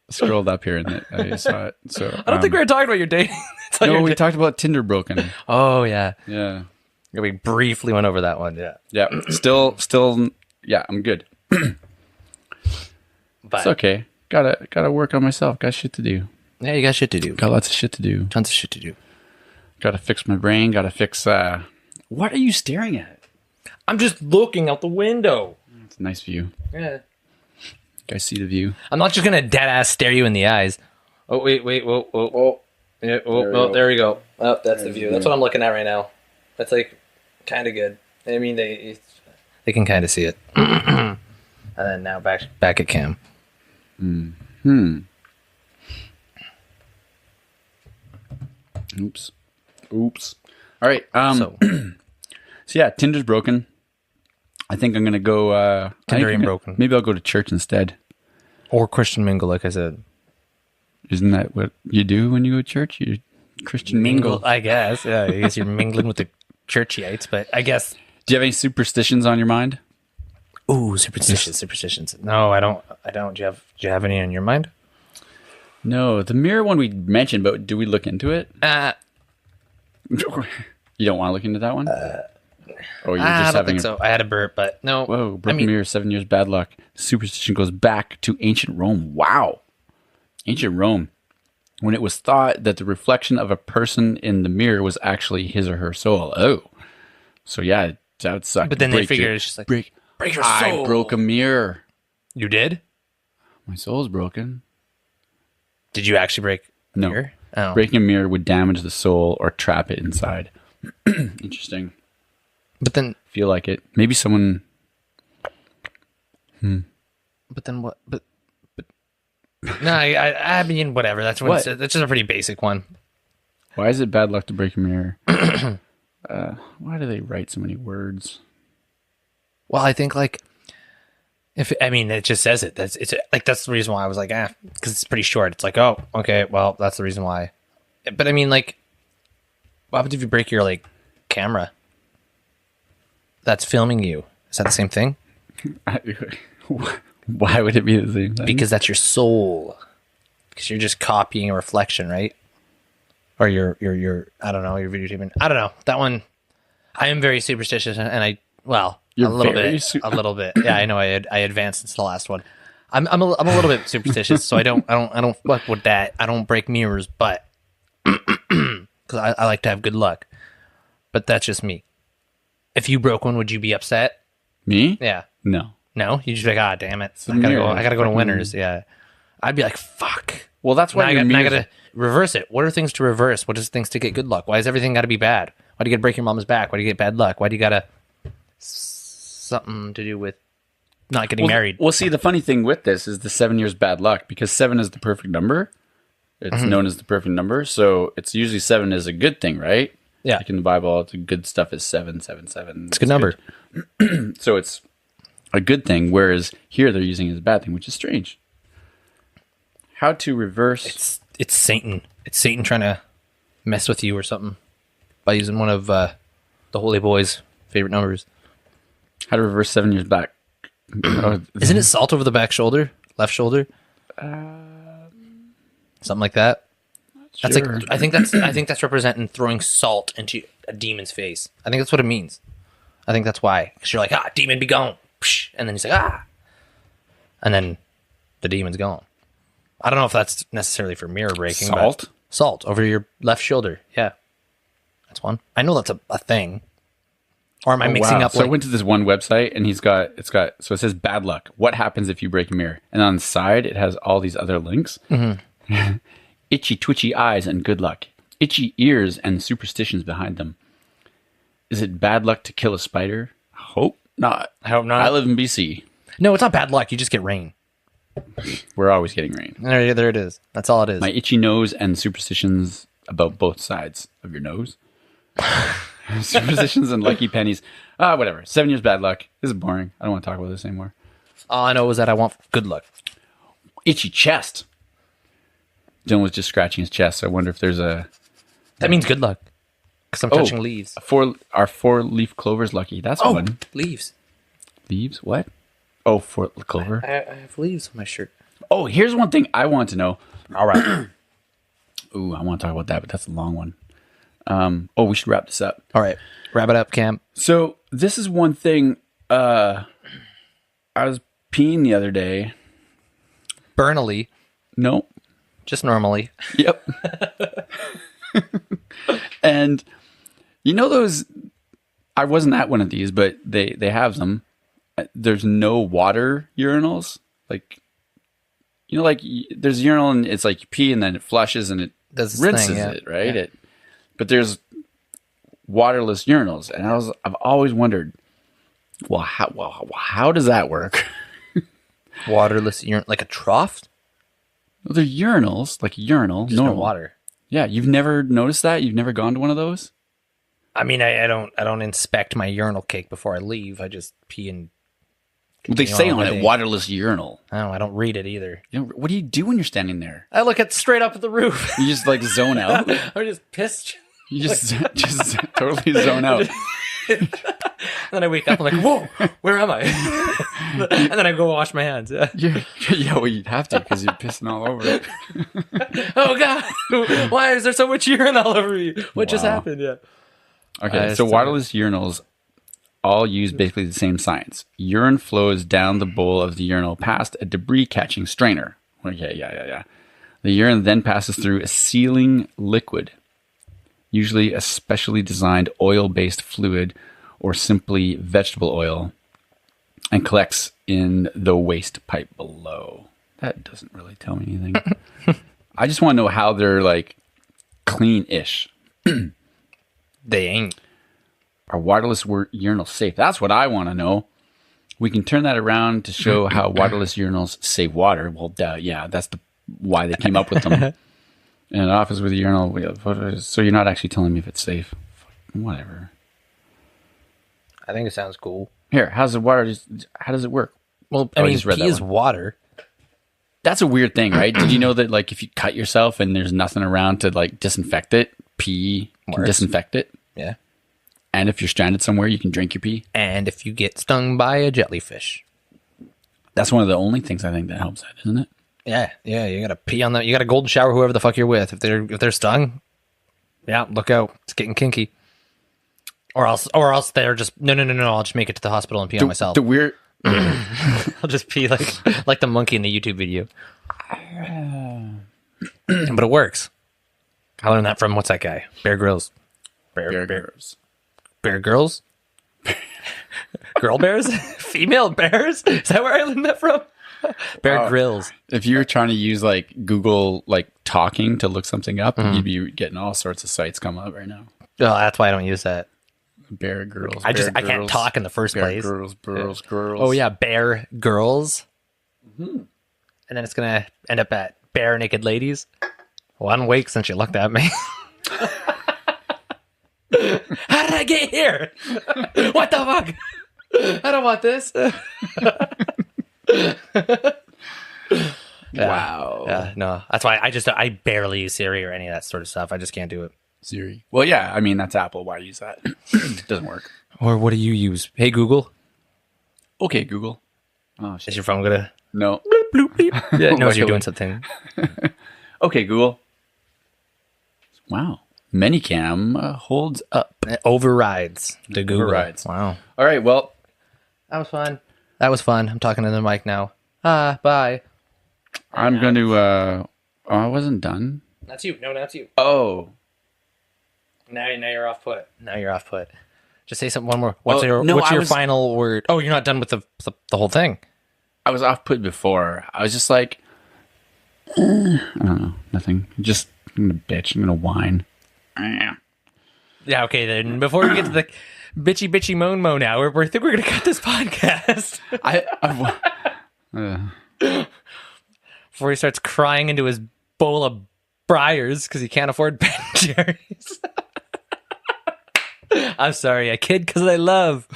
Speaker 1: up here and I saw it. So
Speaker 3: I don't think we were talking about your dating.
Speaker 1: No, we talked about Tinder broken.
Speaker 3: Oh yeah,
Speaker 1: Yeah,
Speaker 3: we briefly went over that one. Yeah,
Speaker 1: yeah. Still. Yeah, I'm good.
Speaker 3: but
Speaker 1: It's okay. Gotta work on myself. Got shit to do.
Speaker 3: yeah, you got shit to do.
Speaker 1: Got lots of shit to do.
Speaker 3: Tons of shit to do.
Speaker 1: Gotta fix my brain. Gotta fix. What are you staring at?
Speaker 3: I'm just looking out the window.
Speaker 1: It's a nice view.
Speaker 3: Yeah.
Speaker 1: Guys, see the view.
Speaker 3: I'm not just gonna dead ass stare you in the eyes. Oh wait, whoa. Yeah, there we go. Oh, that's the view. That's what I'm looking at right now. That's like kind of good. I mean, they can kind of see it. And then now back at Cam.
Speaker 1: Oops. All right. So yeah, Tinder's broken. I think I'm gonna go.
Speaker 3: Tinder ain't broken.
Speaker 1: Maybe I'll go to church instead.
Speaker 3: Or Christian mingle, like I said.
Speaker 1: Isn't that what you do when you go to church? You Christian mingle.
Speaker 3: I guess. Yeah, I guess you're mingling with the churchites, but I guess.
Speaker 1: Do you have any superstitions on your mind?
Speaker 3: Ooh, superstitions. No, I don't. Do you have any on your mind?
Speaker 1: No, the mirror one we mentioned, but do we look into it? You don't want to look into that one? Or you're just
Speaker 3: I don't
Speaker 1: having
Speaker 3: think so. I had a burp, but no.
Speaker 1: Whoa, broken mirror, 7 years bad luck. Superstition goes back to ancient Rome. Wow. Ancient Rome. When it was thought that the reflection of a person in the mirror was actually his or her soul. Oh. So yeah, that would suck.
Speaker 3: But then they figure it's just like, break your soul.
Speaker 1: I broke a mirror.
Speaker 3: You did?
Speaker 1: My soul's broken.
Speaker 3: Did you actually break the
Speaker 1: No.
Speaker 3: mirror? Oh.
Speaker 1: Breaking a mirror would damage the soul or trap it inside. Interesting.
Speaker 3: But then...
Speaker 1: Feel like it. Maybe someone...
Speaker 3: But then what? But no, I mean, whatever. That's
Speaker 1: What?
Speaker 3: That's just a pretty basic one.
Speaker 1: Why is it bad luck to break a mirror? Why do they write so many words?
Speaker 3: Well, I think like It just says it. That's the reason why I was like, because it's pretty short. It's like, oh, okay, well, that's the reason why. But I mean, like, what happens if you break your like camera that's filming you? Is that the same thing?
Speaker 1: Why would it be the same thing?
Speaker 3: Because that's your soul. Because you're just copying a reflection, right? Or your I don't know, your videotaping. I don't know. That one, I am very superstitious, and
Speaker 1: You're
Speaker 3: a little
Speaker 1: very
Speaker 3: bit, a little bit. Yeah, I know. I advanced since the last one. I'm a little bit superstitious, so I don't fuck with that. I don't break mirrors, but because I like to have good luck. But that's just me. If you broke one, would you be upset?
Speaker 1: Me?
Speaker 3: Yeah.
Speaker 1: No.
Speaker 3: No, you just be like, ah, damn it,
Speaker 1: a mirror.
Speaker 3: I gotta go to Winners. Yeah, I'd be like, fuck.
Speaker 1: Well, that's why
Speaker 3: now I gotta reverse it. What are things to reverse? What is things to get good luck? Why is everything got to be bad? Why do you got to break your mom's back? Why do you get bad luck? Why do you got to something to do with not getting married?
Speaker 1: Well, see, the funny thing with this is the 7 years bad luck, because 7 is the perfect number. It's known as the perfect number, so it's usually 7 is a good thing, right?
Speaker 3: Yeah.
Speaker 1: Like in the Bible, the good stuff is 777.
Speaker 3: It's a good number.
Speaker 1: So it's a good thing, whereas here they're using it as a bad thing, which is strange. How to reverse...
Speaker 3: It's Satan. It's Satan trying to mess with you or something by using one of the Holy Boy's favorite numbers.
Speaker 1: How to reverse 7 years back.
Speaker 3: Isn't it salt over the back shoulder? Left shoulder? Something like that? That's
Speaker 1: Sure.
Speaker 3: like I think that's representing throwing salt into a demon's face. I think that's what it means. I think that's why. Because you're like, demon be gone. And then he's like, and then the demon's gone. I don't know if that's necessarily for mirror breaking.
Speaker 1: Salt?
Speaker 3: But salt over your left shoulder. Yeah. That's one. I know that's a thing. Or am I mixing up?
Speaker 1: So I went to this one website and so it says bad luck. What happens if you break a mirror? And on the side, it has all these other links. Mm-hmm. Itchy, twitchy eyes and good luck. Itchy ears and superstitions behind them. Is it bad luck to kill a spider? Hope not.
Speaker 3: I hope not.
Speaker 1: I live in BC.
Speaker 3: No, it's not bad luck. You just get rain.
Speaker 1: We're always getting rain.
Speaker 3: There it is. That's all it is.
Speaker 1: My itchy nose and superstitions about both sides of your nose. Superstitions and lucky pennies. Whatever. 7 years bad luck. This is boring. I don't want to talk about this anymore.
Speaker 3: All I know is that I want good luck.
Speaker 1: Itchy chest. Dylan was just scratching his chest, so I wonder if there's a...
Speaker 3: That means good luck. Because I'm touching leaves.
Speaker 1: Our 4-leaf clover's lucky. That's one.
Speaker 3: Leaves.
Speaker 1: Leaves? What? Oh, 4 clover.
Speaker 3: I have leaves on my shirt.
Speaker 1: Oh, here's one thing I want to know.
Speaker 3: All right.
Speaker 1: Ooh, I want to talk about that, but that's a long one. We should wrap this up.
Speaker 3: All right. Wrap it up, Cam.
Speaker 1: So this is one thing. I was peeing the other day.
Speaker 3: Burnily.
Speaker 1: No.
Speaker 3: Just normally.
Speaker 1: Yep. And you know those, I wasn't at one of these, but they have them. There's no water urinals. Like, you know, like there's a urinal and it's like you pee and then it flushes and it rinses it, right?
Speaker 3: Yeah.
Speaker 1: But there's waterless urinals. And I've always wondered, how does that work?
Speaker 3: Waterless urinal, like a trough?
Speaker 1: Well, they're urinals, like a urinal.
Speaker 3: Just no water.
Speaker 1: Yeah, you've never noticed that? You've never gone to one of those?
Speaker 3: I mean, I don't inspect my urinal cake before I leave. I just pee and...
Speaker 1: Well, they say on it, waterless urinal.
Speaker 3: I don't read it either.
Speaker 1: You know, what do you do when you're standing there?
Speaker 3: I look at straight up at the roof.
Speaker 1: You just like zone out?
Speaker 3: I just pissed.
Speaker 1: You just totally zone out.
Speaker 3: And then I wake up, I'm like, whoa, where am I? And then I go wash my hands.
Speaker 1: Yeah, well, you'd have to because you're pissing all over it.
Speaker 3: Oh, God. Why is there so much urine all over me? What just happened? Yeah.
Speaker 1: Okay, so waterless urinals all use basically the same science. Urine flows down the bowl of the urinal past a debris-catching strainer. Okay, yeah. The urine then passes through a sealing liquid, usually a specially designed oil-based fluid or simply vegetable oil, and collects in the waste pipe below. That doesn't really tell me anything. I just want to know how they're like clean-ish.
Speaker 3: They ain't.
Speaker 1: Are waterless urinals safe? That's what I want to know. We can turn that around to show how waterless urinals save water. Well, duh, yeah, that's why they came up with them. In an office with a urinal, we have photos. So you're not actually telling me if it's safe. Whatever.
Speaker 3: I think it sounds cool.
Speaker 1: Here, how does it work?
Speaker 3: Well, I
Speaker 1: I
Speaker 3: mean,
Speaker 1: just read
Speaker 3: pee
Speaker 1: that
Speaker 3: is
Speaker 1: one.
Speaker 3: water.
Speaker 1: That's a weird thing, right? Did you know that like if you cut yourself and there's nothing around to like disinfect it, pee can
Speaker 3: Works.
Speaker 1: disinfect it.
Speaker 3: Yeah.
Speaker 1: And if you're stranded somewhere, you can drink your pee.
Speaker 3: And if you get stung by a jellyfish.
Speaker 1: That's one of the only things I think that helps that, isn't it?
Speaker 3: Yeah, you gotta pee on that. You gotta golden shower whoever the fuck you're with. If they're stung, yeah, look out. It's getting kinky. Or else they're just no. I'll just make it to the hospital and pee on myself.
Speaker 1: The weird.
Speaker 3: I'll just pee like the monkey in the YouTube video. But it works. I learned that from what's that guy? Bear Grylls.
Speaker 1: Bear Grylls.
Speaker 3: Bear Girls? Girl bears? Female bears? Is that where I learned that from? Bear Grylls.
Speaker 1: If you were trying to use like Google like talking to look something up, you'd be getting all sorts of sites come up right now.
Speaker 3: Oh, that's why I don't use that.
Speaker 1: Bear Girls.
Speaker 3: I can't talk in the first
Speaker 1: Bear
Speaker 3: place.
Speaker 1: Girls.
Speaker 3: Oh yeah, Bear Girls. And then it's gonna end up at Bare Naked Ladies. 1 week since you looked at me. How did I get here? What the fuck? I don't want this.
Speaker 1: Wow.
Speaker 3: Yeah, no. That's why I barely use Siri or any of that sort of stuff. I just can't do it.
Speaker 1: Siri. Well, yeah. I mean, that's Apple. Why use that? It doesn't work.
Speaker 3: Or what do you use? Hey Google.
Speaker 1: Okay, Google. Oh
Speaker 3: Is
Speaker 1: shit.
Speaker 3: your phone gonna
Speaker 1: No.
Speaker 3: bloop bleep? Yeah, it knows you're
Speaker 1: Luckily.
Speaker 3: doing something.
Speaker 1: Okay, Google. Wow. Manycam holds up.
Speaker 3: It overrides the Google.
Speaker 1: Overrides.
Speaker 3: Wow.
Speaker 1: All right. Well,
Speaker 3: That was fun. I'm talking to the mic now. Bye.
Speaker 1: I'm going to. Oh, I wasn't done.
Speaker 3: That's you. No, that's you.
Speaker 1: Oh.
Speaker 3: Now you're off put. Just say something. One more. What's
Speaker 1: Oh,
Speaker 3: your
Speaker 1: no, I was-
Speaker 3: final word? Oh, you're not done with the whole thing.
Speaker 1: I was off put before. I was just like, I don't know, nothing. Just I'm gonna bitch. I'm gonna whine.
Speaker 3: Yeah. Okay. Then before we get to the bitchy moan now, I think we're gonna cut this podcast before he starts crying into his bowl of Briars because he can't afford Ben Jerry's. I'm sorry, I kid because I love.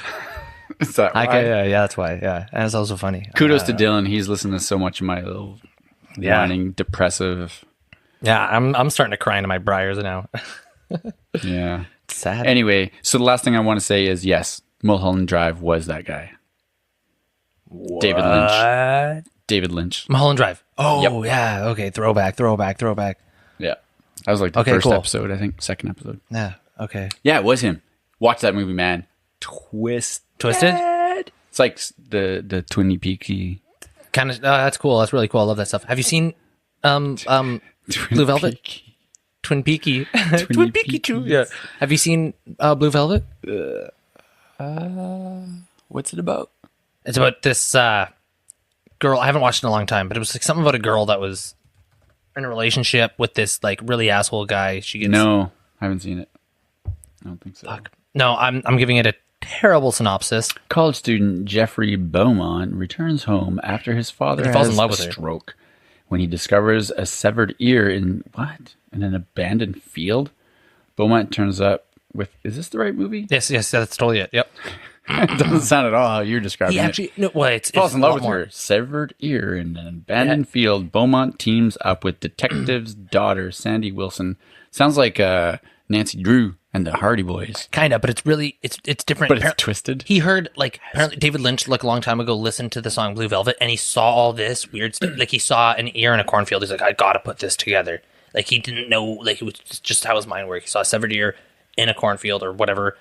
Speaker 1: Is that why?
Speaker 3: Yeah, that's why. Yeah, and it's also funny.
Speaker 1: Kudos to Dylan. He's listened to so much of my little whining, depressive.
Speaker 3: Yeah, I'm starting to cry into my Briars now.
Speaker 1: Yeah.
Speaker 3: It's sad.
Speaker 1: Anyway, so the last thing I want to say is yes, Mulholland Drive was that guy. David Lynch. David Lynch.
Speaker 3: Mulholland Drive. Oh,
Speaker 1: Yep.
Speaker 3: yeah. Okay. Throwback.
Speaker 1: Yeah. That was like the
Speaker 3: Okay,
Speaker 1: first
Speaker 3: cool.
Speaker 1: episode, I think. Second episode.
Speaker 3: Yeah. Okay.
Speaker 1: Yeah, it was him. Watch that movie, man.
Speaker 3: Twisted?
Speaker 1: It's like the Twin Peaky.
Speaker 3: Kind of. That's cool. That's really cool. I love that stuff. Have you seen Blue Velvet? Twin Peaky. Twin Peaky too. Yeah. Have you seen Blue Velvet?
Speaker 1: What's it about?
Speaker 3: It's about this girl. I haven't watched it in a long time, but it was like something about a girl that was in a relationship with this like really asshole guy. She gets
Speaker 1: No, I haven't seen it. I don't think so.
Speaker 3: Fuck. No, I'm giving it a terrible synopsis.
Speaker 1: College student Jeffrey Beaumont returns home after his father
Speaker 3: He falls
Speaker 1: has
Speaker 3: in love
Speaker 1: a
Speaker 3: with her.
Speaker 1: stroke. When he discovers a severed ear in an abandoned field, Beaumont turns up with. Is this the right movie?
Speaker 3: Yes, that's totally it. Yep.
Speaker 1: It doesn't sound at all how you're describing
Speaker 3: He
Speaker 1: it.
Speaker 3: actually no. Well, it's
Speaker 1: Falls in
Speaker 3: a
Speaker 1: love
Speaker 3: lot
Speaker 1: with
Speaker 3: more.
Speaker 1: her severed ear in an abandoned field. Beaumont teams up with detective's daughter Sandy Wilson. Sounds like Nancy Drew and the Hardy Boys,
Speaker 3: Kind of, but it's really it's different.
Speaker 1: but it's twisted.
Speaker 3: He heard like apparently David Lynch like a long time ago listened to the song Blue Velvet and he saw all this weird stuff. Like he saw an ear in a cornfield. He's like, I gotta put this together. Like he didn't know. Like it was just how his mind worked. He saw a severed ear in a cornfield or whatever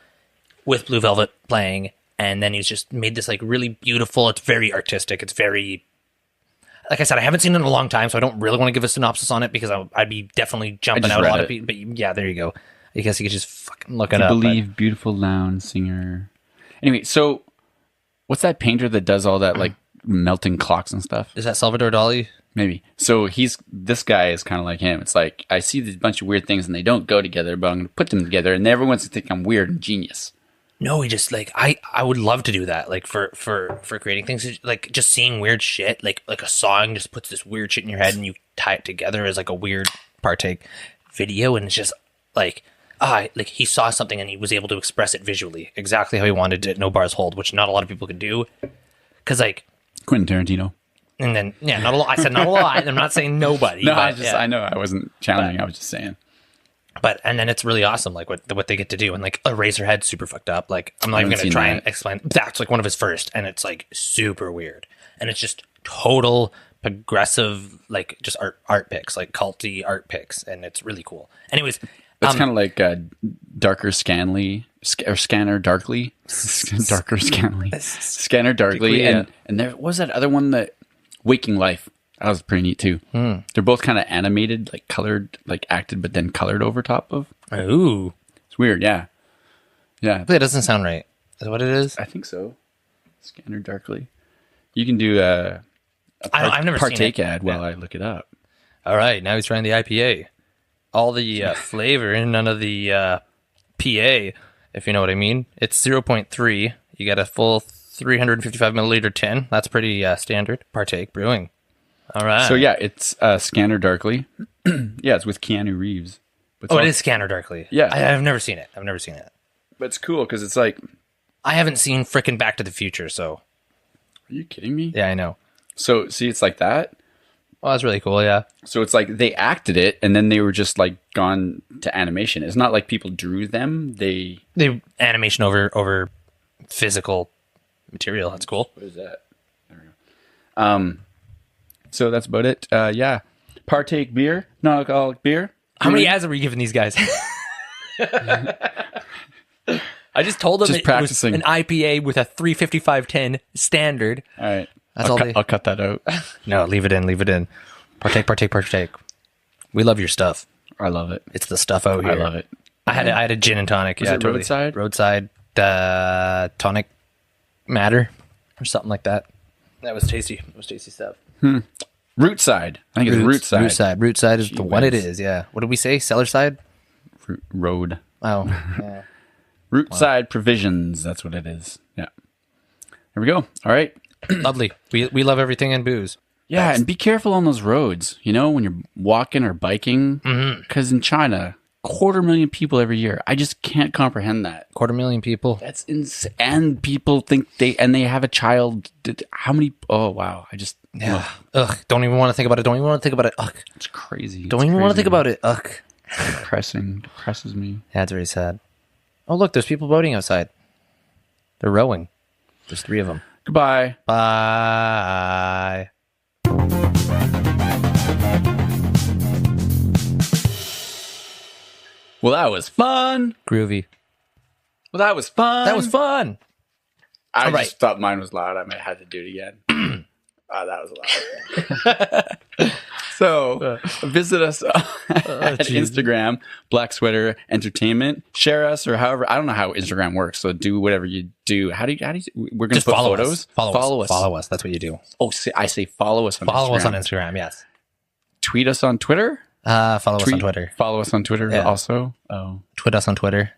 Speaker 3: with Blue Velvet playing, and then he's just made this like really beautiful. It's very artistic. It's very. Like I said, I haven't seen it in a long time, so I don't really want to give a synopsis on it because I'd be definitely jumping
Speaker 1: just
Speaker 3: out a
Speaker 1: read
Speaker 3: lot
Speaker 1: it.
Speaker 3: of people. But yeah, there you go. I guess you could just fucking look it
Speaker 1: I
Speaker 3: up. but-
Speaker 1: believe beautiful lounge singer. Anyway, so what's that painter that does all that like melting clocks and stuff?
Speaker 3: Is that Salvador Dali?
Speaker 1: Maybe. So this guy is kind of like him. It's like I see this bunch of weird things and they don't go together, but I'm going to put them together, and everyone's going to think I'm weird and genius.
Speaker 3: No, he just like I would love to do that. Like for creating things, like just seeing weird shit. Like a song just puts this weird shit in your head, and you tie it together as like a weird partake video, and it's just like like he saw something and he was able to express it visually exactly how he wanted it. No bars hold, which not a lot of people can do. Because like
Speaker 1: Quentin Tarantino.
Speaker 3: And then, yeah, not a lot. I said not a lot. I'm not saying nobody.
Speaker 1: No,
Speaker 3: but,
Speaker 1: I know I wasn't challenging. I was just saying.
Speaker 3: But and then it's really awesome, like what they get to do, and like Eraserhead's super fucked up. Like I'm not even gonna try and explain. That's like one of his first, and it's like super weird, and it's just total progressive, like just art pics, like culty art pics, and it's really cool. Anyways,
Speaker 1: that's kind of like Darker Scanly or Scanner Darkly, Darker Scanly, Scanner Darkly,
Speaker 3: yeah.
Speaker 1: and there was that other one, that Waking Life. That was pretty neat too. They're both kind of animated, like colored, like acted, but then colored over top of.
Speaker 3: Ooh,
Speaker 1: it's weird. Yeah, yeah.
Speaker 3: That doesn't sound right. Is that what it is?
Speaker 1: I think so. Scanner Darkly. You can do
Speaker 3: I've never
Speaker 1: partake
Speaker 3: seen it.
Speaker 1: ad while I look it up.
Speaker 3: All right, now he's trying the IPA. All the flavor and none of the PA, if you know what I mean. It's 0.3. You got a full 355 milliliter tin. That's pretty standard. Partake Brewing. All right.
Speaker 1: So yeah, it's Scanner Darkly. Yeah, it's with Keanu Reeves. But
Speaker 3: it is Scanner Darkly.
Speaker 1: Yeah.
Speaker 3: I've never seen it.
Speaker 1: But it's cool because it's like...
Speaker 3: I haven't seen frickin' Back to the Future, so...
Speaker 1: Are you kidding me?
Speaker 3: Yeah, I know.
Speaker 1: So, see, it's like that.
Speaker 3: Well, that's really cool, yeah.
Speaker 1: So it's like they acted it, and then they were just like gone to animation. It's not like people drew them. They
Speaker 3: animation over physical material. That's cool.
Speaker 1: What is that? There we go. So that's about it. Yeah. Partake beer, non-alcoholic beer.
Speaker 3: How many ads are we giving these guys? I just told them
Speaker 1: just practicing.
Speaker 3: It was an IPA with a 355.10 standard.
Speaker 1: All right.
Speaker 3: That's
Speaker 1: I'll cut that out.
Speaker 3: No, leave it in. Partake. We love your stuff.
Speaker 1: I love it.
Speaker 3: It's the stuff out here.
Speaker 1: I love it.
Speaker 3: I had a gin and tonic.
Speaker 1: Was it
Speaker 3: totally. Roadside tonic matter or something like that. That was tasty. It was tasty stuff.
Speaker 1: Rootside. I think it's Rootside.
Speaker 3: Rootside is the one it is, yeah. What did we say? Cellar side?
Speaker 1: Road.
Speaker 3: Oh, yeah.
Speaker 1: Rootside Provisions. That's what it is. Yeah. There we go. All right.
Speaker 3: Lovely. We love everything in booze.
Speaker 1: Yeah, and be careful on those roads, when you're walking or biking. Because in China, 250,000 people every year. I just can't comprehend that.
Speaker 3: 250,000 people.
Speaker 1: That's insane. And people think they have a child. How many? Oh, wow. I just...
Speaker 3: Yeah. Ugh. Don't even want to think about it. Ugh.
Speaker 1: It's crazy.
Speaker 3: Don't even want to think about it. Ugh.
Speaker 1: Depresses me.
Speaker 3: Yeah, it's very sad. Oh, look, there's people boating outside. They're rowing. There's 3 of them.
Speaker 1: Goodbye.
Speaker 3: Bye.
Speaker 1: Well, that was fun.
Speaker 3: Groovy.
Speaker 1: Well, that was fun.
Speaker 3: That was fun.
Speaker 1: I just thought mine was loud. I might have to do it again. That was loud. So visit us at Instagram, Black Sweater Entertainment. Share us or however. I don't know how Instagram works. So do whatever you do. How do you? We're going to put photos.
Speaker 3: Follow us. Follow us. That's what you do.
Speaker 1: Oh, I say follow us on Instagram.
Speaker 3: Follow us on Instagram. Yes.
Speaker 1: Tweet us on Twitter.
Speaker 3: Follow us on Twitter.
Speaker 1: Follow us on Twitter also. Oh.
Speaker 3: Tweet us on Twitter.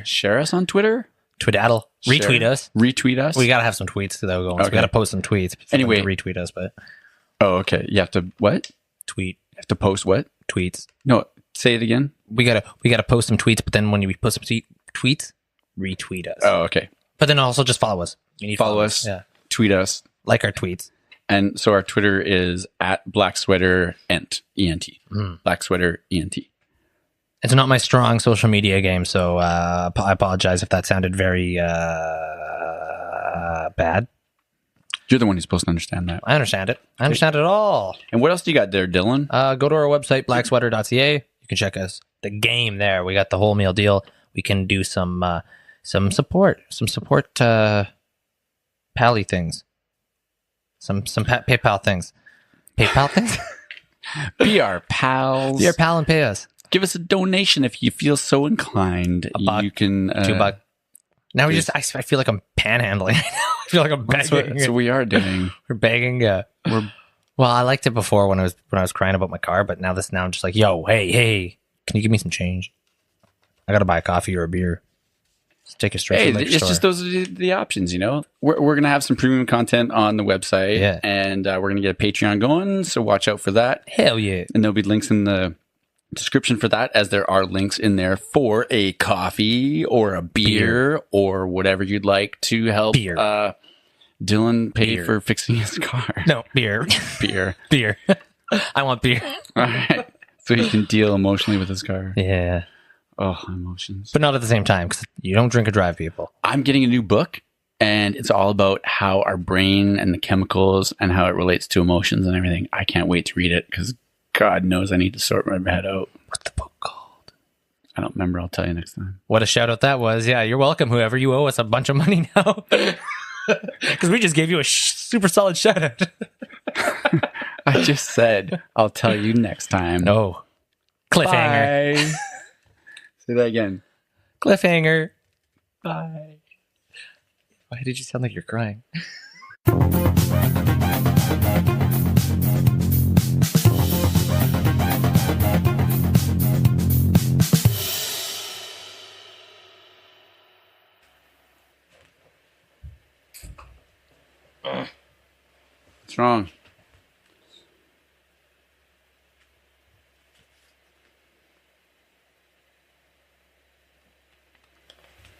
Speaker 1: Share us on Twitter.
Speaker 3: Twidaddle. Retweet us.
Speaker 1: Retweet us.
Speaker 3: We got to have some tweets though going.
Speaker 1: Okay.
Speaker 3: So we got to post some tweets.
Speaker 1: Anyway.
Speaker 3: Retweet us, but.
Speaker 1: Oh, okay. You have to what?
Speaker 3: Tweet.
Speaker 1: You have to post what?
Speaker 3: Tweets.
Speaker 1: No, say it again.
Speaker 3: We gotta post some tweets, but then when we post some tweets, retweet us.
Speaker 1: Oh, okay.
Speaker 3: But then also just follow us. You need
Speaker 1: follow us.
Speaker 3: Yeah.
Speaker 1: Tweet us.
Speaker 3: Like our tweets.
Speaker 1: And so our Twitter is at Black Sweater ENT. E-N-T. Black Sweater E-N-T.
Speaker 3: It's not my strong social media game, so I apologize if that sounded very bad.
Speaker 1: You're the one who's supposed to understand that.
Speaker 3: I understand it. I understand it all.
Speaker 1: And what else do you got there, Dylan?
Speaker 3: Go to our website, blacksweater.ca. You can check us. The game there. We got the whole meal deal. We can do some support. Some support Pally things. Some PayPal things. PayPal things?
Speaker 1: Be our pals.
Speaker 3: Be our pal and pay us.
Speaker 1: Give us a donation if you feel so inclined.
Speaker 3: $1.
Speaker 1: You can
Speaker 3: $2. Now I feel like I'm panhandling. I feel like I'm begging.
Speaker 1: That's what we are doing.
Speaker 3: We're begging. Well, I liked it before when I was crying about my car, but now I'm just like, yo, hey, can you give me some change? I got to buy a coffee or a beer. Let's take a straight.
Speaker 1: Hey, it's just those are the options, We're gonna have some premium content on the website, and we're gonna get a Patreon going. So watch out for that.
Speaker 3: Hell yeah!
Speaker 1: And there'll be links in the description for that, as there are links in there for a coffee or a beer or whatever you'd like to help Dylan paid
Speaker 3: Beer.
Speaker 1: for fixing his car.
Speaker 3: No, beer.
Speaker 1: Beer.
Speaker 3: Beer. I want beer.
Speaker 1: All right. So he can deal emotionally with his car.
Speaker 3: Yeah.
Speaker 1: Oh, emotions.
Speaker 3: But not at the same time, because you don't drink or drive, people.
Speaker 1: I'm getting a new book, and it's all about how our brain and the chemicals and how it relates to emotions and everything. I can't wait to read it because God knows I need to sort my head out.
Speaker 3: What's the book called?
Speaker 1: I don't remember. I'll tell you next time.
Speaker 3: What a shout out that was. Yeah, you're welcome, whoever. You owe us a bunch of money now. Because we just gave you a super solid shout out.
Speaker 1: I just said, I'll tell you next time.
Speaker 3: No. Cliffhanger.
Speaker 1: Bye. Say that again.
Speaker 3: Cliffhanger. Bye. Why did you sound like you're crying?
Speaker 1: What's wrong?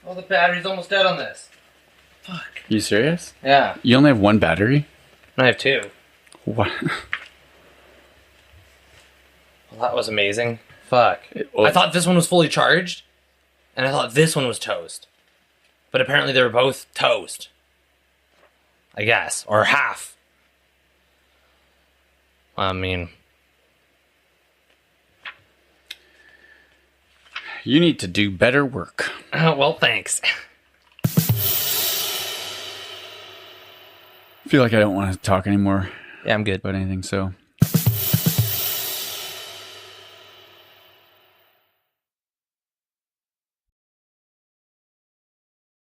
Speaker 3: Oh, the battery's almost dead on this. Fuck.
Speaker 1: You serious?
Speaker 3: Yeah.
Speaker 1: You only have one battery?
Speaker 3: I have two.
Speaker 1: What?
Speaker 3: Well, that was amazing. Fuck.
Speaker 1: Well,
Speaker 3: I thought this one was fully charged, and I thought this one was toast. But apparently they were both toast. I guess. Or half. I mean...
Speaker 1: You need to do better work.
Speaker 3: well, thanks.
Speaker 1: I feel like I don't want to talk anymore
Speaker 3: Yeah, I'm good.
Speaker 1: about anything, so